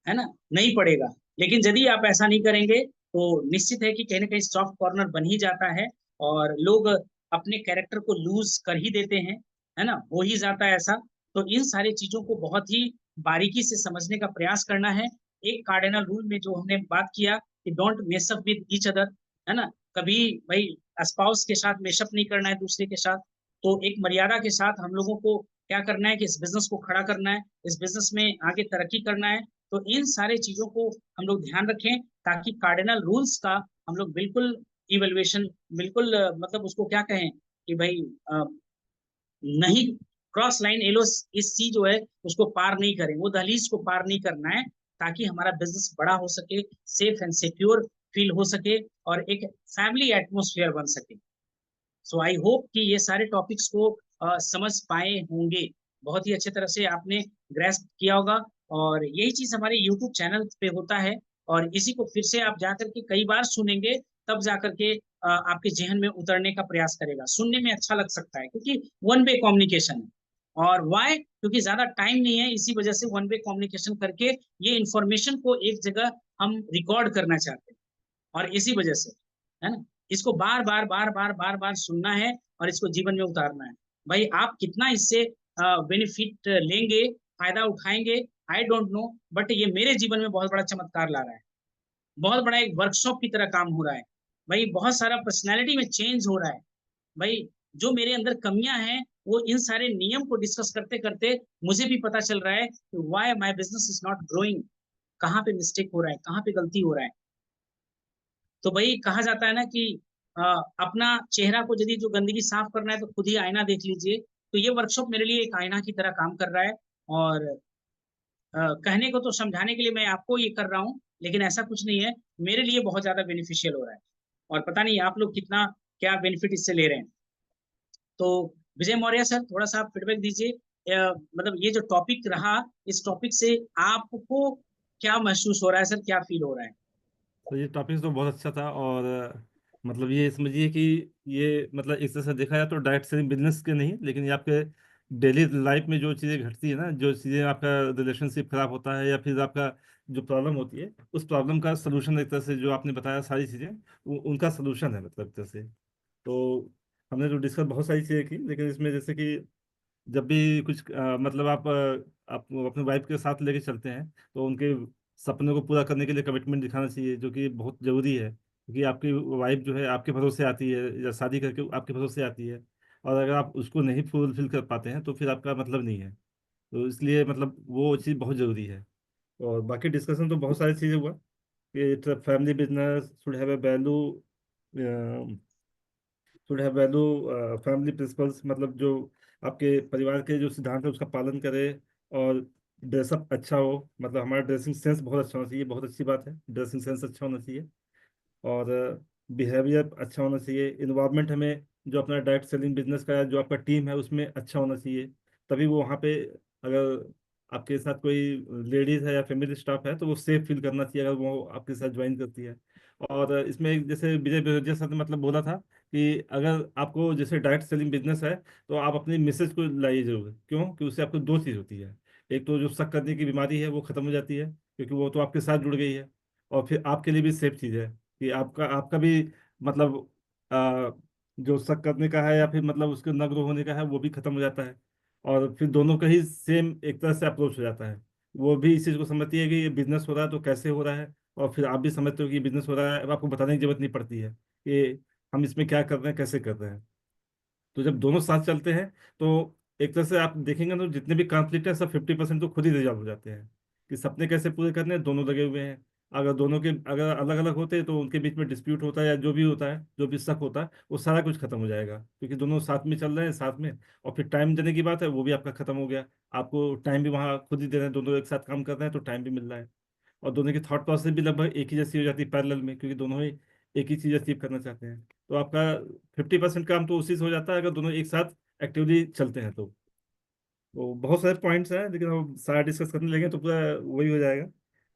है ना, नहीं पड़ेगा। लेकिन यदि आप ऐसा नहीं करेंगे तो निश्चित है कि कहीं ना कहीं सॉफ्ट कॉर्नर बन ही जाता है, और लोग अपने कैरेक्टर को लूज कर ही देते हैं, है ना, हो ही जाता है ऐसा। तो इन सारी चीजों को बहुत ही बारीकी से समझने का प्रयास करना है। एक कार्डिनल रूल में जो हमने बात किया कि don't mess up with each other, है ना, कभी भाई स्पाउस के साथ मेशअप नहीं करना है दूसरे के साथ। तो एक मर्यादा के साथ हम लोगों को क्या करना है कि इस बिजनेस को खड़ा करना है, इस बिजनेस में आगे तरक्की करना है। तो इन सारे चीजों को हम लोग ध्यान रखें, ताकि कार्डिनल रूल्स का हम लोग बिल्कुल इवेल्युएशन, बिल्कुल मतलब उसको क्या कहें कि भाई नहीं, क्रॉस लाइन एलो इस सी जो है उसको पार नहीं करें, वो दहलीज को पार नहीं करना है, ताकि हमारा बिजनेस बड़ा हो सके, सेफ एंड सिक्योर फील हो सके, और एक फैमिली एटमोसफियर बन सके। सो आई होप कि ये सारे टॉपिक्स को समझ पाए होंगे, बहुत ही अच्छे तरह से आपने ग्रेस्प किया होगा। और यही चीज हमारे यूट्यूब चैनल पे होता है, और इसी को फिर से आप जाकर के कई बार सुनेंगे, तब जाकर के आपके जहन में उतरने का प्रयास करेगा। सुनने में अच्छा लग सकता है क्योंकि वन वे कम्युनिकेशन है। और वाई, क्योंकि ज्यादा टाइम नहीं है, इसी वजह से वन वे कम्युनिकेशन करके ये इंफॉर्मेशन को एक जगह हम रिकॉर्ड करना चाहते हैं, और इसी वजह से, है ना, इसको बार बार बार बार बार बार सुनना है और इसको जीवन में उतारना है। भाई आप कितना इससे बेनिफिट लेंगे, फायदा उठाएंगे, आई डोंट नो, बट ये मेरे जीवन में बहुत बड़ा चमत्कार ला रहा है, बहुत बड़ा एक वर्कशॉप की तरह काम हो रहा है। भाई बहुत सारा पर्सनैलिटी में चेंज हो रहा है। भाई जो मेरे अंदर कमियां हैं, वो इन सारे नियम को डिस्कस करते करते मुझे भी पता चल रहा है कि why my business is not growing, कहाँ पे मिस्टेक हो रहा है, कहाँ पे गलती हो रहा है। तो भाई कहा जाता है ना कि अ, अपना चेहरा को यदि जो गंदगी साफ करना है तो खुद ही आईना देख लीजिए। तो ये वर्कशॉप मेरे लिए एक आईना की तरह काम कर रहा है। और कहने को तो समझाने के लिए मैं आपको ये कर रहा हूँ, लेकिन ऐसा कुछ नहीं है, मेरे लिए बहुत ज्यादा बेनिफिशियल हो रहा है। और पता नहीं आप लोग कितना क्या बेनिफिट इससे ले रहे हैं। तो विजय मौर्य सर, थोड़ा सा आप फीडबैक दीजिए। मतलब ये जो टॉपिक रहा, इस टॉपिक से आपको क्या महसूस हो रहा है सर, क्या फील हो रहा है? तो ये टॉपिक तो बहुत अच्छा था। और मतलब ये समझिए कि ये मतलब एक तरह से देखा जाए तो डायरेक्ट सेलिंग बिजनेस के नहीं, लेकिन ये आपके डेली लाइफ में जो चीज़ें घटती है ना, जो चीज़ें आपका रिलेशनशिप खराब होता है या फिर आपका जो प्रॉब्लम होती है, उस प्रॉब्लम का सोल्यूशन एक तरह से जो आपने बताया सारी चीज़ें, उनका सोल्यूशन है मतलब एक तरह से। तो हमने जो डिस्कस बहुत सारी चीज़ें की, लेकिन इसमें जैसे कि जब भी कुछ मतलब आप अपने वाइफ के साथ लेके चलते हैं, तो उनके सपनों को पूरा करने के लिए कमिटमेंट दिखाना चाहिए, जो कि बहुत जरूरी है, क्योंकि आपकी वाइफ जो है आपके भरोसे आती है, या शादी करके आपके भरोसे आती है। और अगर आप उसको नहीं फुलफिल कर पाते हैं तो फिर आपका मतलब नहीं है। तो इसलिए मतलब वो चीज़ बहुत ज़रूरी है। और बाकी डिस्कशन तो बहुत सारी चीज़ें हुआ कि family business should have a value, should have value, family principles, मतलब जो आपके परिवार के जो सिद्धांत है उसका पालन करे। और ड्रेसअप अच्छा हो, मतलब हमारा ड्रेसिंग सेंस बहुत अच्छा होना चाहिए, बहुत अच्छी बात है, ड्रेसिंग सेंस अच्छा होना चाहिए। और बिहेवियर अच्छा होना चाहिए। इन्वॉल्वमेंट हमें जो अपना डायरेक्ट सेलिंग बिजनेस का जो आपका टीम है उसमें अच्छा होना चाहिए, तभी वो वहाँ पे, अगर आपके साथ कोई लेडीज है या फैमिली स्टाफ है तो वो सेफ फील करना चाहिए अगर वो आपके साथ ज्वाइन करती है। और इसमें जैसे विजय बिरजा सर ने मतलब बोला था कि अगर आपको जैसे डायरेक्ट सेलिंग बिजनेस है तो आप अपनी मिसेज को लाइए जरूर। क्यों? कि उससे आपको दो चीज़ होती है। एक तो जो शक करने की बीमारी है वो खत्म हो जाती है, क्योंकि वो तो आपके साथ जुड़ गई है। और फिर आपके लिए भी सेफ चीज़ है कि आपका आपका भी मतलब आ, जो शक करने का है या फिर मतलब उसके नग्न होने का है वो भी खत्म हो जाता है। और फिर दोनों का ही सेम एक तरह से अप्रोच हो जाता है। वो भी इस चीज़ को समझती है कि ये बिजनेस हो रहा है तो कैसे हो रहा है, और फिर आप भी समझते हो कि बिजनेस हो रहा है, अब आपको बताने की जरूरत नहीं पड़ती है कि हम इसमें क्या कर रहे हैं, कैसे कर रहे हैं। तो जब दोनों साथ चलते हैं तो एक तरह से आप देखेंगे तो जितने भी कॉन्फ्लिक्ट है सब 50% तो खुद ही रिजॉल्व हो जाते हैं, कि सपने कैसे पूरे करने हैं, दोनों लगे हुए हैं। अगर दोनों के अगर अलग अलग होते तो उनके बीच में डिस्प्यूट होता है या जो भी होता है, जो भी शक होता है, वो सारा कुछ खत्म हो जाएगा, क्योंकि दोनों साथ में चल रहे हैं साथ में। और फिर टाइम देने की बात है, वो भी आपका खत्म हो गया। आपको टाइम भी वहाँ खुद ही दे रहे हैं, दोनों एक साथ काम कर रहे हैं तो टाइम भी मिल रहा है। और दोनों की थॉट प्रोसेस भी लगभग एक ही जैसी हो जाती है पैरेलल में, क्योंकि दोनों ही एक ही चीज़ अचीव करना चाहते हैं। तो आपका 50% काम तो उसी से हो जाता है अगर दोनों एक साथ एक्टिवली चलते हैं तो बहुत सारे पॉइंट्स हैं, लेकिन हम सारा डिस्कस करने लगे तो पूरा वही हो जाएगा।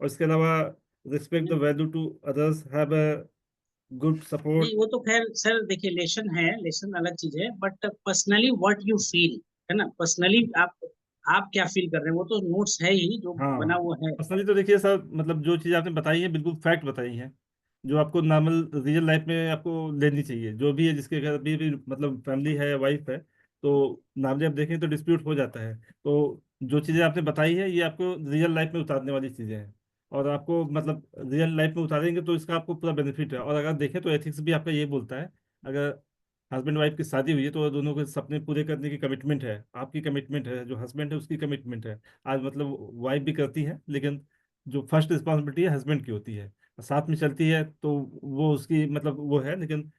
और इसके अलावा respect the value to others, have a good support. नहीं, वो तो खैर सर देखिए, लेसन है, लेसन अलग चीज है, but personally what you feel, है ना, पर्सनली आप क्या फील कर रहे हैं, वो तो नोट्स है ही जो बना हाँ, हुआ है। पर्सनली तो देखिए सर, मतलब जो चीज़ आपने बताई है बिल्कुल फैक्ट बताई है, जो आपको नॉर्मल रियल लाइफ में आपको लेनी चाहिए। जो भी है जिसके घर भी मतलब फैमिली है या वाइफ है, तो नॉर्मली आप देखें तो डिस्प्यूट हो जाता है। तो जो चीज़ें आपने बताई है ये आपको रियल लाइफ में उतारने वाली चीज़ें हैं, और आपको मतलब रियल लाइफ में उतारेंगे तो इसका आपको पूरा बेनिफिट है। और अगर देखें तो एथिक्स भी आपका ये बोलता है, अगर हस्बैंड वाइफ की शादी हुई है तो दोनों के सपने पूरे करने की कमिटमेंट है, आपकी कमिटमेंट है, जो हस्बैंड है उसकी कमिटमेंट है। आज मतलब वाइफ भी करती है, लेकिन जो फर्स्ट रिस्पॉन्सिबिलिटी है हस्बैंड की होती है। साथ में चलती है तो वो उसकी मतलब वो है, लेकिन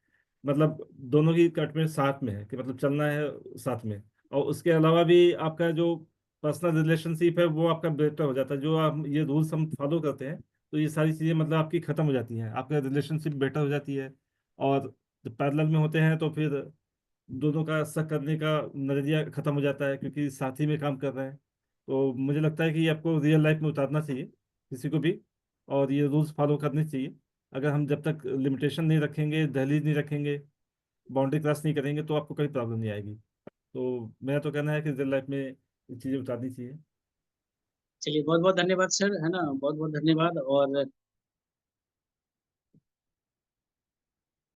मतलब दोनों की कमिटमेंट साथ में है कि मतलब चलना है साथ में। और उसके अलावा भी आपका जो पर्सनल रिलेशनशिप है वो आपका बेटर हो जाता है। जो आप ये रूल्स हम फॉलो करते हैं तो ये सारी चीज़ें मतलब आपकी ख़त्म हो जाती हैं, आपका रिलेशनशिप बेटर हो जाती है। और जब पैरेलल में होते हैं तो फिर दोनों का शक करने का नजरिया खत्म हो जाता है, क्योंकि साथ ही में काम कर रहे हैं। तो मुझे लगता है कि आपको रियल लाइफ में उतारना चाहिए किसी को भी, और ये रूल्स फॉलो करने चाहिए। अगर हम जब तक लिमिटेशन नहीं रखेंगे, दहलीज नहीं रखेंगे, बाउंड्री क्रॉस नहीं करेंगे, तो आपको कोई प्रॉब्लम नहीं आएगी। तो मेरा तो कहना है कि रियल लाइफ में ये चीज़ें उतारनी चाहिए। चलिए बहुत बहुत धन्यवाद सर, है ना, बहुत बहुत धन्यवाद। और